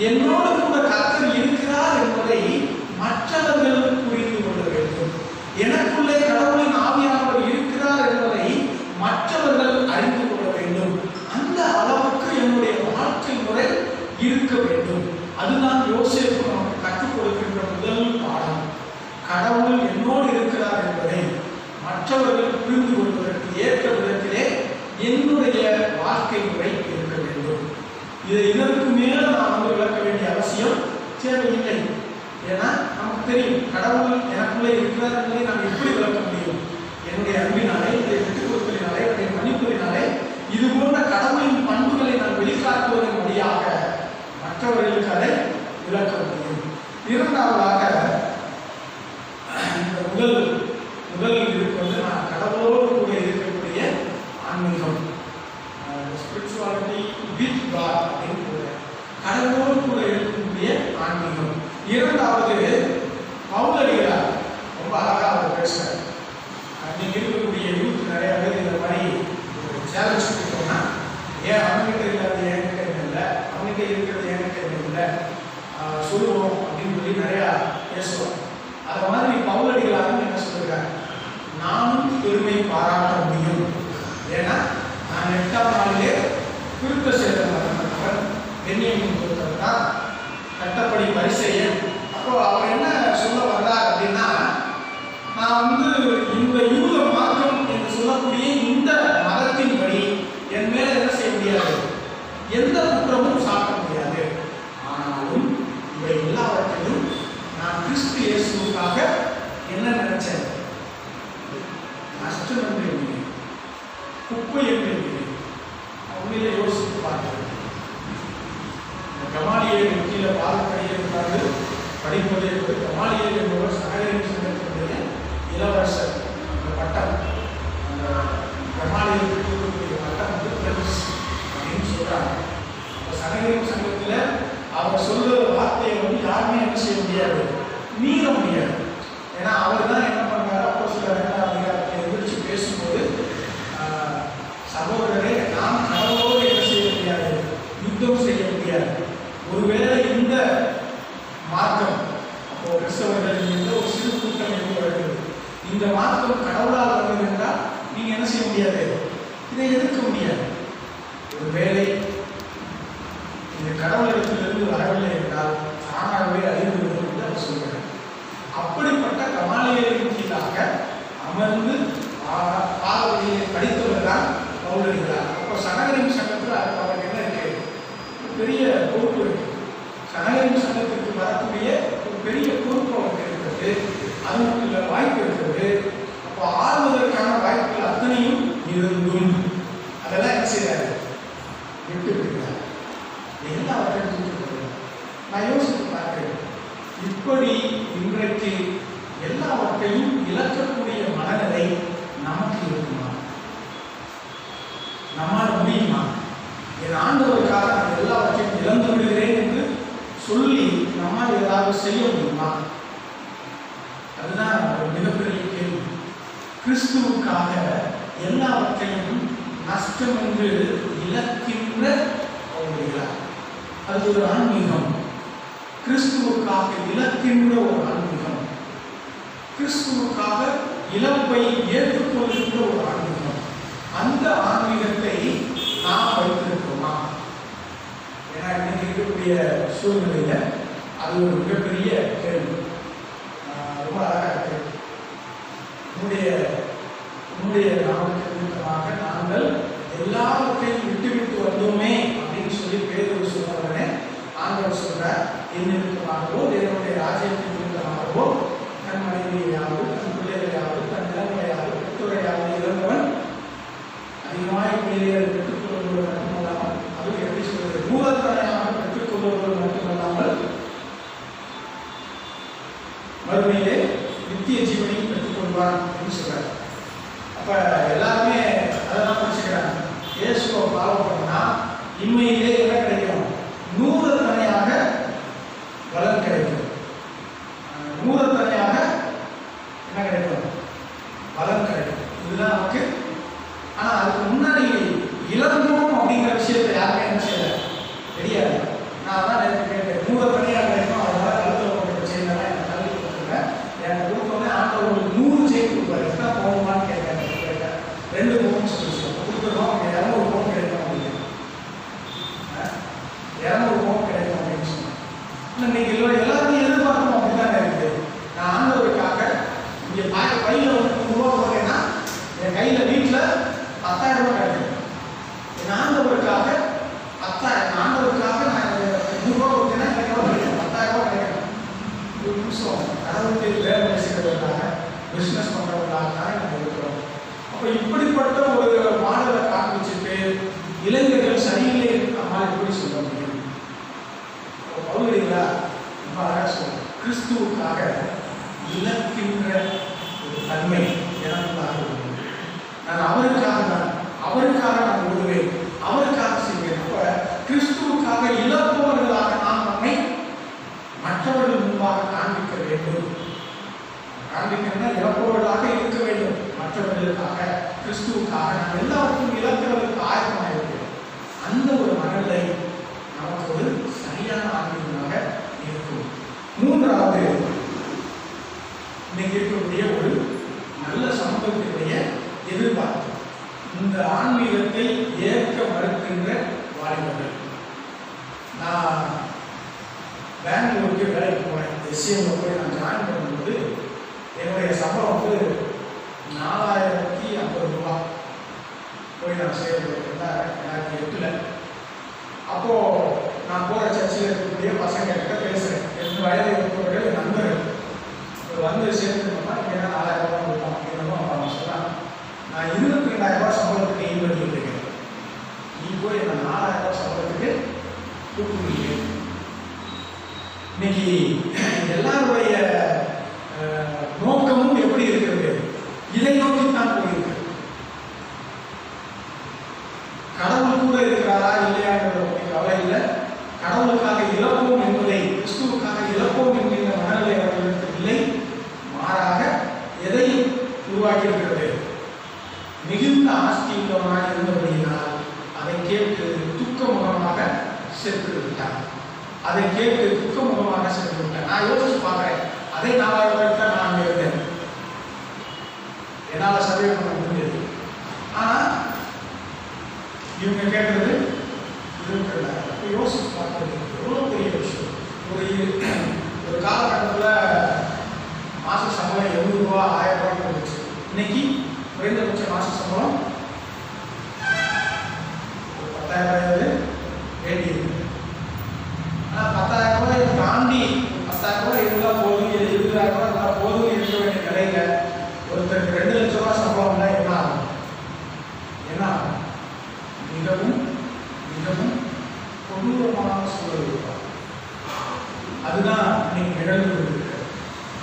என்னோடு கூட கர்த்தர் இருக்கிறார் என்பதை மற்றவர்கள் புரிந்து கொள்ள வேண்டும். எனக்குள்ளே கடவுளின் ஆவியானவர் இருக்கிறார் என்பதை மற்றவர்கள் அறிந்து கொள்ள வேண்டும். அந்த அளவுக்கு என்னுடைய வாழ்க்கை முறை இருக்க வேண்டும். அதுதான் யோசேப்பு நமக்கு கற்றுக் கொடுக்கின்ற முதல் பாடம். கடவுள் என்னோடு இருக்கிறார் என்பதை மற்றவர்கள் புரிந்து கொள்வதற்கு ஏற்ற விதத்திலே என்னுடைய வாழ்க்கை முறை இருக்க வேண்டும். இதற்கு மேல நான் விளக்க வேண்டிய அவசியம் தேவையில்லை. ஏன்னா நமக்கு தெரியும் கடவுள் எனக்குள்ளே இருக்கிறார் என்பதை நாம் எப்படி விளக்க முடியும்? என்னுடைய அன்பினாலே, என்னுடைய விட்டுக் கொடுப்பதினாலே, என்னுடைய மன்னிப்பதினாலே இது போன்ற கடவுளின் பண்புகளை நான் வெளிக்காட்டுவதன் வழியாக மற்றவர்களுக்கு அதை விளக்க முடியும். இரண்டாவதாக இந்த முதலில் இருப்பது நான் கடவுளோடு கூட இருக்கக்கூடிய ஆன்மீகம், ஸ்பிரிச்சுவாலிட்டி வித் காட் அப்படின்னு சொல்றேன். கடவுளோடு கூட இருக்கக்கூடிய ஆன்மீகம். இரண்டாவது பவுலடிகளார் ரொம்ப அழகாக அவர் பேசுறார். நீங்க இருக்கக்கூடிய யூத் நிறைய பேர் இந்த மாதிரி ஒரு சேலஞ்ச் கொடுத்தோம்னா, ஏன் அவங்ககிட்ட இல்லாத என்கிட்ட இல்லை, அவங்ககிட்ட இருக்கிறது என்கிட்ட இல்லை சொல்லுவோம் அப்படின்னு சொல்லி நிறையா பேசுவோம். அதை மாதிரி பவுலடிகளாரும் என்ன சொல்லுறாங்க? நானும் பெருமை பாராட்ட முடியும். ஏன்னா நான் 8ஆம் நாளிலே திருத்த சேதம் அதிபதி பரிசேயன். அப்போ அவர் என்ன சொல்ல வர்றார் அப்படின்னா, நான் இந்த யூத மார்க்கம் என்று சொல்லக்கூடிய இந்த மதத்தின்படி என் மேல என்ன செய்ய முடியாது, எந்த குற்றமும் சாட்ட முடியாது. ஆனாலும் இவை எல்லாவற்றையும் நான் கிறிஸ்து இயேசுவுக்காக என்ன நினைச்சேன், நஷ்டம் என்று எண்ணினேன், குப்பை என்று எண்ணினேன். உண்மையில யோசித்து பார்க்கிறேன். கமாலியல் கீழே பாலக்கடையில் இருக்காது படிப்பது. கமாலியல் என்பவர் சகரின் சங்கத்தினுடைய இளவரசர். அந்த பட்டம், அந்த கமாலியல் கொடுக்கக்கூடிய பட்டம் பிரின்ஸ் அப்படின்னு சொல்றாங்க. அந்த சகரின் சங்கத்தில் அவர் சொல்ற வார்த்தையை யாருமே என்ன செய்ய முடியாது, மீற முடியாது. ஏன்னா அவர் தான் என்ன பண்றாரு, அப்போ சில அதிகாரத்தை எதிர்த்து பேசும்போது, சகோதரரே நாம் கடவுளோடு என்ன செய்ய முடியாது, யுத்தம் செய்ய முடியாது. ஒருவேளை இந்த மார்க்கம், அப்போ கிறிஸ்தவர்கள் ஒரு சிறு கூட்டம் என்று வருகிறது, இந்த மார்க்கம் கடவுளால் வருகிறது என்றால் நீங்க என்ன செய்ய முடியாது, இதை எதிர்க்க முடியாது. ஒருவேளை இந்த கடவுளிடத்திலிருந்து வரவில்லை என்றால் தானாகவே அறிந்து விடும் என்று அவர் சொல்கிறார். அப்படிப்பட்ட கமாலியலின் கீழாக அமர்ந்து பாதவழியை படித்தவர் தான் பவுல் இருக்கிறார். அப்போ சனகரின் சங்கத்தில் அவருக்கு என்ன இருக்கு, பெரிய பொறுப்பு இருக்கு. சனகரின் சங்கத்திற்கு வரக்கூடிய ஒரு பெரிய பொறுப்பு அவருக்கு இருக்கிறது. அது மட்டும் இல்லை, வாய்ப்பு இருக்கிறது. அப்போ ஆளுவதற்கான வாய்ப்புகள் அத்தனையும் இருந்தும் அதெல்லாம் என்ன செய்யறாரு, விட்டு விடுகிறார். எல்லாவற்றையும் விட்டு. நான் யோசித்து பார்க்கிறேன், இப்படி இன்றைக்கு எல்லாவற்றையும் இழக்கக்கூடிய மனநிலை நமக்கு இருக்குமா, நம்மால் முடியுமா? என் ஆண்டவருக்காக நான் எல்லாவற்றையும் இழந்து விடுகிறேன் என்று சொல்லி நம்மால் ஏதாவது செய்ய முடியுமா? அதுதான் ஒரு மிகப்பெரிய கேள்வி. கிறிஸ்துவுக்காக எல்லாவற்றையும் நஷ்டம் என்று இழக்கின்ற அவர்களார். அது ஒரு ஆன்மீகம். கிறிஸ்துவுக்காக இழக்கின்ற ஒரு ஆன்மீகம், கிறிஸ்துவுக்காக இழப்பை ஏற்றுக்கொள்கின்ற ஒரு ஆன்மீகம். அந்த ஆன்மீகத்தை நாம் வைத்திருக்கிறோமா? ஏன்னா இன்னைக்கு இருக்கக்கூடிய சூழ்நிலையில அது ஒரு மிகப்பெரிய கேள்வி. ரொம்ப அழகா இருக்கு. உன்னுடைய நாமத்தின் நிமித்தமாக நாங்கள் எல்லாவற்றையும் விட்டுவிட்டு வந்தோமே அப்படின்னு சொல்லி பேதுரு சொன்ன உடனே ஆண்டவர் சொல்றார், என் நிமித்தமாகவோ தேவனுடைய ராஜ்யத்தின் நிமித்தமாகவோ தன் மனைவியாவது தன் பிள்ளைகளையாவது தன் நிலங்களையாவது பெற்றோரையாவது இழந்தவன் அதிகமாக பிள்ளைகளை பெற்றுக் கொள்வது மட்டுமல்லாமல், அதுக்கு எப்படி சொல்வது, பூரத்தனையாக பெற்றுக் கொள்வது மட்டுமல்லாமல் மறுமையிலே நித்திய ஜீவனையும் பெற்றுக் கொள்வான் என்று சொல்றார். அப்ப எல்லாருமே அதெல்லாம் படிச்சுக்கிறாங்க. இயேசுவை ஃபாலோ பண்ணா இம்மையிலே என்ன கிடைக்கும், 100 தனையாக பலன் கிடைக்கும். 100 தனையாக என்ன கிடைக்கும், பலன் கிடைக்கும். இதுதான் நமக்கு. ஆனா அதுக்கு முன்னாடி இழந்தோம் அப்படிங்கிற விஷயத்தை யாருமே என்ன செய்யல, தெரியாது. நான் தான் நேற்று கேட்டேன், 100 தனியாக கிடைக்கும், அதனால கழுத்தில் போட்டு செய்யலாம் எனக்கு கல்வி கொடுத்துருங்க, எனக்கு கொடுத்தோன்னே ஆண்டவர் 100 செயின் கொடுப்பாரு, எத்தனை போகணுமான்னு கேட்டேன். 2 பவுன் சொல்லிச்சு கொடுத்துருவோம், 200 பவுன் கிடைக்கும் அப்படின்னு, 200 பவுன் கிடைக்கும் அப்படின்னு சொன்னேன். இன்னைக்கு எல்லாருமே எதிர்பார்க்கணும் அப்படித்தானே இருக்குது. நான் ஆண்டவருக்காக இங்கே பையில 100 ரூபா போடுறேன்னா என் கையில் வீட்டில் 10,000 ரூபாய் கிடைக்கும். என் ஆண்டவருக்காக 10,000, ஆண்டவருக்காக நான் 100 ரூபா கொடுத்தேன்னா எனக்கு எவ்வளோ கிடைக்கும், 10,000 ரூபாய் கிடைக்கும். ஒரு நிமிஷம் கடவுளுக்கு வேலை செய்கிறவர்களாக பிஸ்னஸ் பண்ணுறவர்களாக தான் நம்ம இருக்கிறோம். அப்போ இப்படிப்பட்ட ஒரு மாடலை காண்பிச்சுட்டு இளைஞர்கள் சரியில்லை அம்மா எப்படி சொல்ல முடியும்? பவுலடிகளா ரொம்ப அழகாக சொல்லுவோம், கிறிஸ்துவுக்காக இழக்கின்ற ஒரு தன்மை எனக்குள்ளாக உள்ளது. நான் அவருக்காக நான் விடுவேன், அவருக்காக செய்வேன். அப்ப கிறிஸ்துவுக்காக இழப்பவர்களாக நாம் நம்மை மற்றவர்கள் முன்பாக காண்பிக்க வேண்டும். காண்பிக்கணும்னா இழப்பவர்களாக இருக்க வேண்டும். மற்றவர்களுக்காக, கிறிஸ்துவுக்காக நாம் எல்லாருக்கும் இழக்கிறவர்களுக்கு ஆயத்தமாக இருக்கிறோம். அந்த ஒரு மனநிலை நமக்கு ஒரு சரியான ஆன்மீகமாக இருக்கும். 3வது, இன்னைக்கு இருக்கக்கூடிய ஒரு நல்ல சமூகத்தினுடைய எதிர்பார்ப்பு, இந்த ஆன்மீகத்தை ஏற்க மறுக்கின்ற வாலிபர்கள். நான் பெங்களூருக்கு வேலைக்கு போனேன். எஸ்சிஎம்ல போய் நான் ஜாயின் பண்ணும்போது என்னுடைய சம்பளம் வந்து 4050 ரூபா போய் நான் சேர்ந்து 2008. அப்போது நான் போகிற சர்ச்சில் இருக்கக்கூடிய பசங்க கிட்ட பேசுகிறேன். 8 வயது இருப்பவர்கள் என் நண்பர்கள் வந்து சேர்ந்துருக்கோம்னா இங்கே 4000 ரூபா கொடுப்போம் அப்படின்னு அவங்க சொன்னாங்க. நான் 22,000 ரூபா சம்பளத்துக்கு எய்ம் பண்ணிட்டு இருக்கேன். நீ போய் என்ன 4000 ரூபா சம்பளத்துக்கு கூப்பிடுவீங்க. இன்னைக்கு எல்லாருடைய நோக்கமும் எப்படி இருக்கிறது? இதை நோக்கி தான் போயிருக்கு. கடவுள் கூட இருக்கிறாரா இல்லையாங்கிற கவலை இல்லை. கடவுளுக்காக இழப்போம் என்பதை, கிறிஸ்துவுக்காக இழப்போம் என்கின்ற மனநிலை அவர்களுக்கு இல்லை. மாறாக எதை உருவாக்கி இருக்கிறது? மிகுந்த ஆஸ்தியுள்ளவனாக இருந்தபடியினால் அதை கேட்டு துக்கமுகமாக சென்று விட்டார். அதை கேட்டு துக்கமுகமாக சென்று விட்டார். நான் யோசிச்சு பார்க்கிறேன், அதே 4000 ரூபாய்க்கு தான் நான் அங்கே இருந்தேன். என்னால் சர்வே பண்ண முடிஞ்சது. ஆனால் இவங்க கேட்டது 22,000. அப்போ யோசிச்சு பார்க்கறது எவ்வளோ பெரிய விஷயம். ஒரு காலகட்டத்தில் மாத சம்பளம் 700 ரூபா 1000 ரூபாய்க்கு இருந்துச்சு. இன்னைக்கு குறைந்தபட்ச மாத சம்பளம் 10,000 ரூபாய் வேண்டியது. ஆனால் 10,000 ரூபாயை தாண்டி 10,000 ரூபாய் இருந்தால் போதும், 20,000 ரூபாய் இருந்தால் போதும் இருக்க வேண்டிய நிலையில் ஒருத்தருக்கு 2 லட்சம் ரூபாய் சம்பளம் தான் என்ன ஆகும்? என்ன ஆகும்? மிகவும் மிகவும் கொடூரமான சூழல் இருக்கும். அதுதான் இன்னைக்கு நிகழ்ந்து கொண்டிருக்கிறது.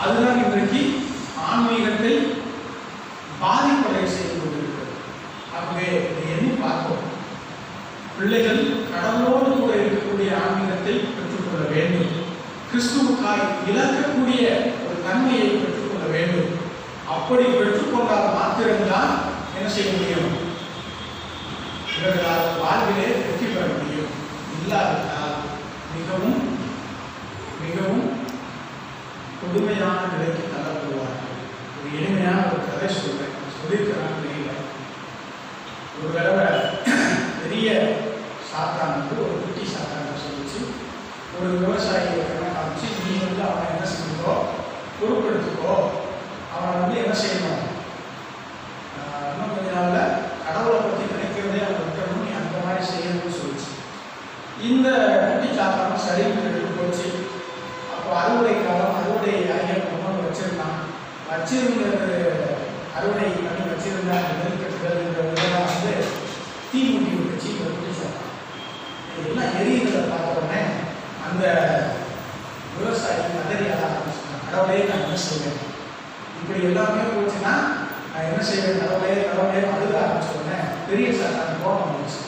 அதுதான் இன்றைக்கு ஆன்மீகத்தை பாதிப்படை செய்து கொண்டிருக்கிறது. ஆகவே இதை எண்ணி பார்ப்போம். பிள்ளைகள் கடவுளோடு கூட இருக்கக்கூடிய ஆன்மீகத்தை பெற்றுக்கொள்ள வேண்டும். கிறிஸ்துவுக்காய் இழக்கக்கூடிய ஒரு தன்மையை பெற்றுக்கொள்ள வேண்டும். அப்படி பெற்றுக்கொண்டால் மாத்திரம்தான் என்ன செய்ய முடியும்? இவர்களால் வாழ்விலே வெற்றி பெற முடியும். இல்லாவிட்டால் மிகவும் மிகவும் கொடுமையான நிலைக்கு தள்ளப்படுவார்கள். ஒரு எளிமையான ஒரு கதை சொல்றேன், சொல்லியிருக்கிறான் தெரியல. ஒரு தடவை பெரிய சாத்தான் வந்து ஒரு குட்டி சாத்தான் சொல்லிச்சு, ஒரு விவசாயியை காமிச்சு, நீ வந்து அவனை என்ன செஞ்சுக்கோ, பொறுப்பெடுத்துக்கோ, அவனை வந்து என்ன செய்யணும், இன்னும் கொஞ்ச நாளில் கடவுளை பற்றி நினைக்கிறதே அவன் விட்டணும், நீ அந்த மாதிரி செய்யணும்னு சொல்லிச்சு. இந்த குட்டி சாத்தானும் சரின்னு எடுத்து போச்சு. அப்போ அறுவடை காலம், அறுவடை ஐயம் கொண்டு வச்சிருந்தது அறுவடை பண்ணி வச்சிருந்த அந்த நெருக்கட்டுகள் இதெல்லாம் வந்து தீ மூட்டி விட்டுச்சு. இந்த குட்டி சாத்தான் இதெல்லாம் எரியுறதை பார்த்த உடனே அந்த விவசாயி கதறியாட ஆரம்பிச்சிட்டான். கடவுளே நான் என்ன செய்வேன், இப்படி எல்லாமே போச்சுன்னா நான் என்ன செய்வேன், கடவுளே கடவுளே அழுத ஆரம்பிச்ச உடனே பெரிய சாத்தான் கோபம் வந்துச்சு.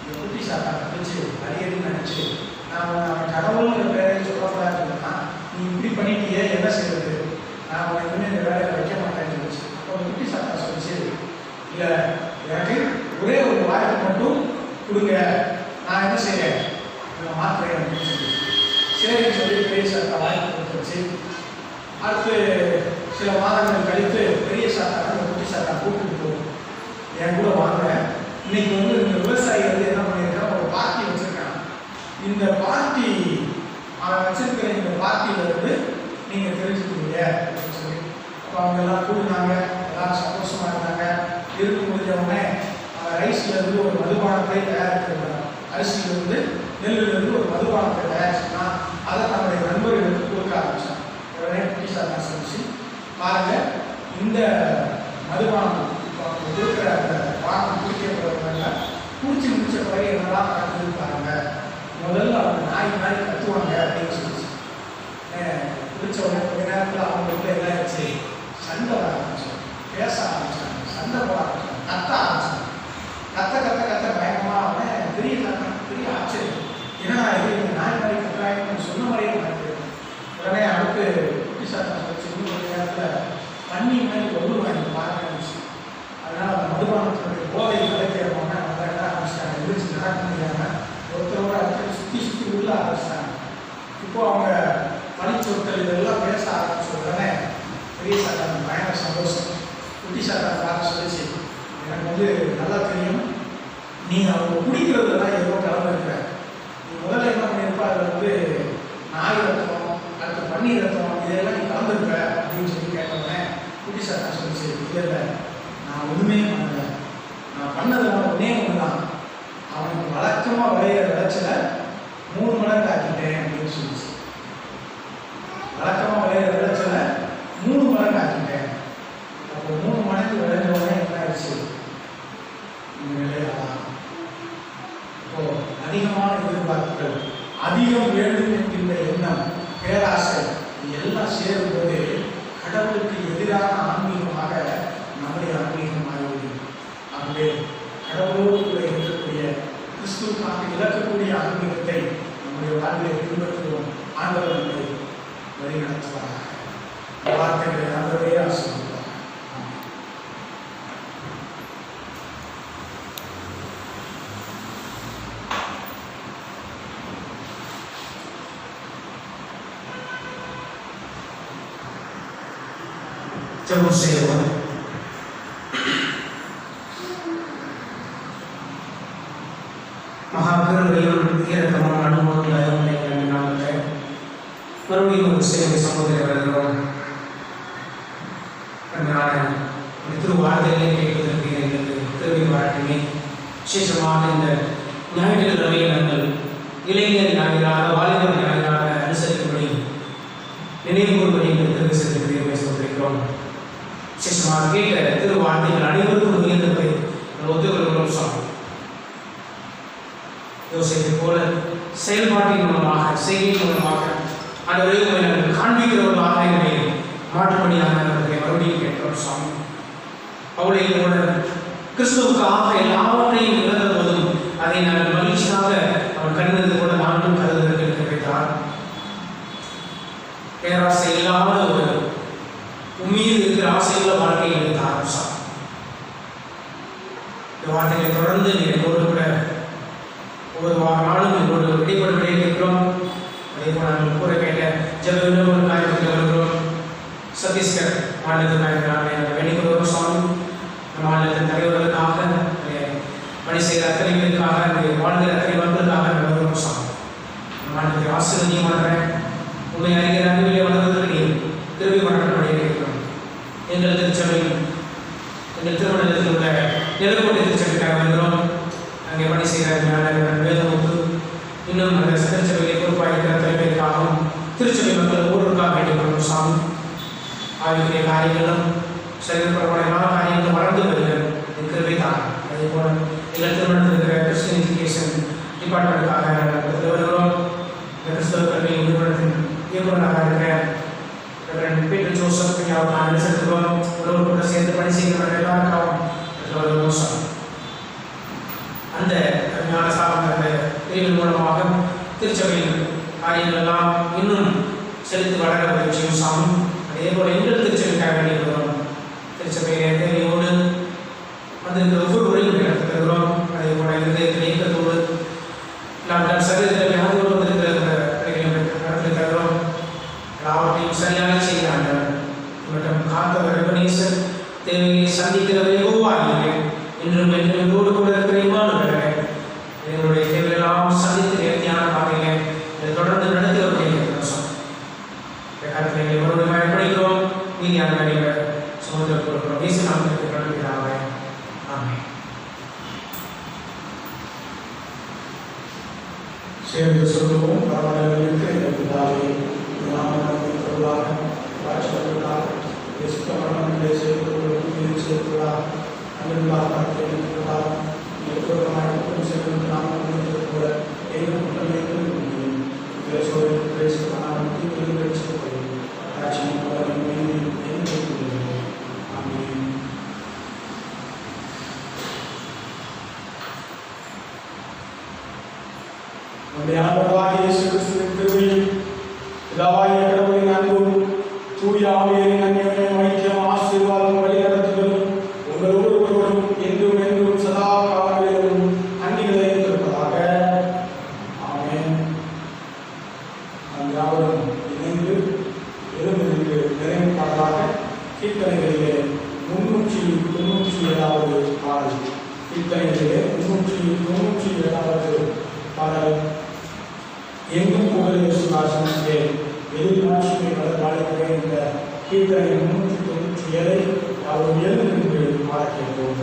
இந்த குட்டி சாத்தான் பிடிச்சி அரியன்னு நினைச்சு, நான் அவன் கடவுள்ங்கிற பேரை சொல்லக்கூடாதுன்னா நீ இப்படி பண்ணிட்டியே என்ன செய்வது, நான் அவனை இனிமேல் இந்த வேலையை வைக்க மாட்டேன்னு சொல்லிச்சு. அப்போ அந்த குட்டி சாத்தான் சொல்லிச்சு, இல்லை எனக்கு ஒரே ஒரு வாய்ப்பு மட்டும் கொடுங்க, நான் என்ன செய்யறேன் இதை மாற்றுறேன் அப்படின்னு சொல்லி சரின்னு சொல்லி பெரிய சாத்தான் வாய்ப்பு கொடுத்துருச்சு. அடுத்து சில மாதங்கள் கழித்து பெரிய சாத்தான் அந்த குட்டி சாத்தான் கூப்பிட்டு போகும், என் கூட வாங்க, இன்னைக்கு வந்து இந்த விவசாயி வந்து என்ன பண்ணியிருக்கான், ஒரு பார்ட்டி வச்சிருக்கான், இந்த பார்ட்டி அவன் வச்சிருக்கிற இந்த பார்ட்டியில இருந்து நீங்க தெரிஞ்சுக்கிறீங்க அப்படின்னு சொல்லி அப்போ அவங்க எல்லாம் கூடினாங்க, எல்லாம் சந்தோஷமா இருந்தாங்க. இருக்க முடிஞ்சவொடனே ரைஸ்ல இருந்து ஒரு மதுபானத்தை தயாரிக்கிறாங்க, அரிசியிலிருந்து நெல்லிலிருந்து ஒரு மதுபானத்தை தயாரிச்சுன்னா அதை தன்னுடைய நண்பர்களுக்கு கொடுக்க ஆரம்பிச்சான். உடனே குட்டி சாத்தான் சொல்லிச்சு, பாருங்க இந்த மதுபானம் இப்போ அவங்க கொடுக்குற அந்த பானம் குடிக்கப்படுறவங்க குடிச்சு முடிச்ச பிறகு என்னெல்லாம் நடக்குதுன்னு பாருங்க, முதல்ல அவங்க நாய் கத்துவாங்க அப்படின்னு சொல்லிச்சு. குடிச்ச உடனே கொஞ்ச நேரத்தில் அவங்களுக்குள்ள என்ன ஆச்சு, சண்டை வர ஆரம்பிச்சோம், பேச ஆரம்பிச்சாங்க, சண்டை போட ஆரம்பிச்சாங்க, கத்த ஆரம்பிச்சாங்க. கத்த கத்த கத்த பயங்கரமா அவன் பெரிய பெரிய ஆச்சரியம், என்னடா இது நாய் மாதிரி கத்துறாங்கன்னு சொன்ன மாதிரியே நடக்குது. உடனே அடுத்து குட்டி சாத்தான் சொல்லிச்சு, இன்னும் கொஞ்ச நேரத்தில் தண்ணி மாதிரி ஒழுவாங்க பார்க்க. அதனால அந்த மதுபானத்தினுடைய போதை கலைக்கிறவங்க அதை என்ன ஆரம்பிச்சிட்டாங்க, எதிர்த்து நடக்க முடியாமல் ஒருத்தரோட அடுத்து சுற்றி சுற்றி உள்ள ஆரம்பிச்சிட்டாங்க. இப்போ அவங்க பனிச்சொற்கள் இதெல்லாம் பேச ஆரம்பிச்ச உடனே பெரிய சாத்தான் பயங்கர சந்தோஷம். குட்டி சாத்தான் பார்க்க சொல்லிச்சு, எனக்கு வந்து நல்லா தெரியும், நீ அவங்க குடிக்கிறதுல தான் ஏதோ கலந்து இருக்கிற, நீ முதல்ல என்ன பண்ணியிருப்பா, அதில் வந்து நாய் ரத்தம், அடுத்து பன்னீர் ரத்தம், இதெல்லாம் நீ கலந்துருக்க அப்படின்னு சொல்லி கேட்டோன்னே குட்டி சார் நான் சொல்லிச்சு, இல்லை நான் ஒன்றுமே பண்ணலை, நான் பண்ணதெல்லாம் ஒன்றே ஒன்று தான், அவனுக்கு வழக்கமாக விளையிற விளைச்சல 3 மடங்கு ஆக்கிட்டேன் அப்படின்னு சொல்லிச்சு. வழக்கமாக விளையிற விளைச்சல 3 மடங்கு ஆக்கிட்டேன். அப்போ 3 மடங்கு விளைஞ்சோடனே என்ன ஆயிடுச்சு, இந்த நிலையாதான். இப்போ அதிகமான எதிர்பார்ப்புகள், அதிகம் வேண்டும் என்கின்ற எண்ணம், பேராசை, இது எல்லாம் சேரும்போது கடவுளுக்கு எதிரான ஆன்மீகமாக நம்முடைய ஆன்மீகம் ஆகிவிடும். ஆகவே கடவுளோடு இருக்கக்கூடிய கிறிஸ்துவுக்காக இழக்கக்கூடிய ஆன்மீகத்தை நம்முடைய வாழ்விலை பின்பற்றுவோம். ஆண்டவர் நம்மை வழிநடத்துவாராக. வார்த்தைகளை ஆண்டவரே ஆசீர்வதிப்பார். ஜெபம் செய்வோம். மகாபெருமையும் இரக்கமும் அனுபவம் நாமத்தை மறுபடியும் ஒரு சேவை சமூகத்தில் வருகிறோம். திருவார்த்தைகளை கேட்பதற்கு எங்களுக்கு திரும்பி பாராட்டுமே. விசேஷமாக இந்த ஞாயிற்றுக்கிழமையை நாங்கள் இளைஞர் ஞாயிறாக, வாலிபர் ஞாயிறாக அனுசரிக்கும்படி நினைவு கூறும்படி எங்கள் திரும்பி சென்று சொல்லியிருக்கிறோம். விசேஷமாக கேட்ட திருவார்த்தைகள் அனைவருக்கும் உயர்ந்ததை ஒத்துக்கொள்கிறோம். சாமி யோசிப்பை போல செயல்பாட்டின் மூலமாக, செய்கை மூலமாக அனைவரையும் நாங்கள் காண்பிக்கிறவர்களாக எங்களை மாற்றும்படியாக அவர்களை மறுபடியும் கேட்கிறோம். சாமி அவளை போல கிறிஸ்துவுக்காக எல்லாவற்றையும் இழந்த போதும் அதை நாங்கள் மகிழ்ச்சியாக அவன் கருந்தது போல நாங்களும் கருதுவதற்கு கிடைத்தார். பேராசை இல்லாத ஒரு உம்மீது இருக்கிற ஆசையுள்ள வாழ்க்கையை எடுத்து ஆரம்பிச்சார். இந்த வார்த்தைகளை தொடர்ந்து எங்களோடு கூட ஒவ்வொரு நாளும் எங்களோடு விடைபடுவதை இருக்கிறோம். அதே போல நாங்கள் கூற கேட்ட ஜெப விண்ணப்ப காரியத்தில் வருகிறோம். சத்தீஸ்கர் மாநிலத்திற்காக வேண்டிக்கொள்கிறோம். சுவாமி மாநிலத்தின் தலைவர்களுக்காக, பணி செய்கிற அத்தனைகளுக்காக, வாழ்கிற அத்தனை மக்களுக்காக வருகிறோம். சுவாமி மாநிலத்தை ஆசீர்வதியமாக உண்மை அறிகிற அறிவிலே வளர்வதற்கு திரும்பி வழங்கப்பட இருக்கிறோம். எங்கள் திருச்சபையில், எங்கள் திருமணத்தில் உள்ள நிலக்கோட்டை திருச்சபைக்காக வருகிறோம். அங்கே பணி செய்கிற வேதமுத்து, இன்னும் அந்த திருச்சபையை பொறுப்பாக இருக்கிற தலைவர்களுக்காகவும் திருச்சபை மக்கள் ஒவ்வொருவருக்காக வேண்டிக்கொள்கிறோம். சாமி ஆகிய காரியங்களும் செயல்படப்பட எல்லா காரியங்களும் வளர்ந்து வருகிறது இருக்கிறதே தான். அதே போல எங்கள் திருமணத்தில் இருக்கிற கிறிஸ்டியன் எஜுகேஷன் டிபார்ட்மெண்ட்டுக்காக வருகிறோம். இந்த கிறிஸ்தவ கல்வி நிறுவனத்தின் இயக்குநராக இருக்கிற பீட்டர் ஜோசப் அவர்கள் அனுசரித்துக்கிறோம். உறவு கூட சேர்ந்து பணி செய்கிறவர்கள் எல்லாருக்காகவும் அந்த ஞான சார்ந்த பிரிவின் மூலமாக திருச்சபையின் காரியங்கள் எல்லாம் இன்னும் செலுத்தி வளர முயற்சியும். சாமி அதே போல எங்கள் திருச்சபைக்காக வேண்டியிருக்கிறோம். திருச்சபையை தேவையோடு வந்திருக்கிற ஒவ்வொருவரையும் நடத்துகிறோம். அதே போல இருதயத்தில் இயக்கத்தோடு நாம் சரீரத்தில் ஞாபகம் வந்திருக்கிற நடத்திருக்கிறோம். எல்லாவற்றையும் சரியாக செய்கிறாங்க மற்றும் காத்தவர் ரபனேசர் தேவையை சந்திக்கிறவரே ஓவாகிறேன் என்றும் எங்களோடு கூட இருக்கிற இமானுவரே எங்களுடைய தேவையெல்லாம் சந்தித்து நேர்த்தியான பாதையிலே இதை தொடர்ந்து நடத்தி வருகிறோம். காலத்தில் எங்களோடு பயன்படுகிறோம். மீதியான வேலைகளை சமூகத்தில் கொடுக்கிறோம். இயேசு நாமத்திற்கு நன்றியாக. ஆமென். சேர்ந்து சொல்லுவோம். பரவாயில்லைக்கு எங்கள் பிதாவே, நாமத்தின் பொருளாக வாட்சிப்பதாக சுத்தமரணங்களை செய்துள்ளதாக அன்பாக எப்பொழுதுமாக செல்லும் நாம கூட எங்கள் குற்றங்களை தூய ஆவியின் அந்நியனையும் ஐக்கியம் ஆசீர்வாதம் வழிநடத்துதலும் உங்களோடு ஒருவரும் என்றும் என்றும் சதா காலங்களிலும் அன்னிகளை இருப்பதாக. ஆமென். நாம் யாவரும் இணைந்து எழுந்திருந்து நிறைவு பாடலாக கீர்த்தனைகளிலே 397வது பாடல். கீர்த்தனைகளிலே 397வது பாடல் எங்கும் புகழ் சுவாசனே எதிர்மாட்சியை வளர்வாளிக்கிற இந்த கீர்த்தனை 397 அவர் எழுந்து பாட கேட்போம்.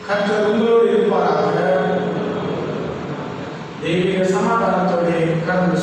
கர்த்தர் உங்களோடு இருப்பாராக. தெய்வீக சமாதானத்தோடு கடந்து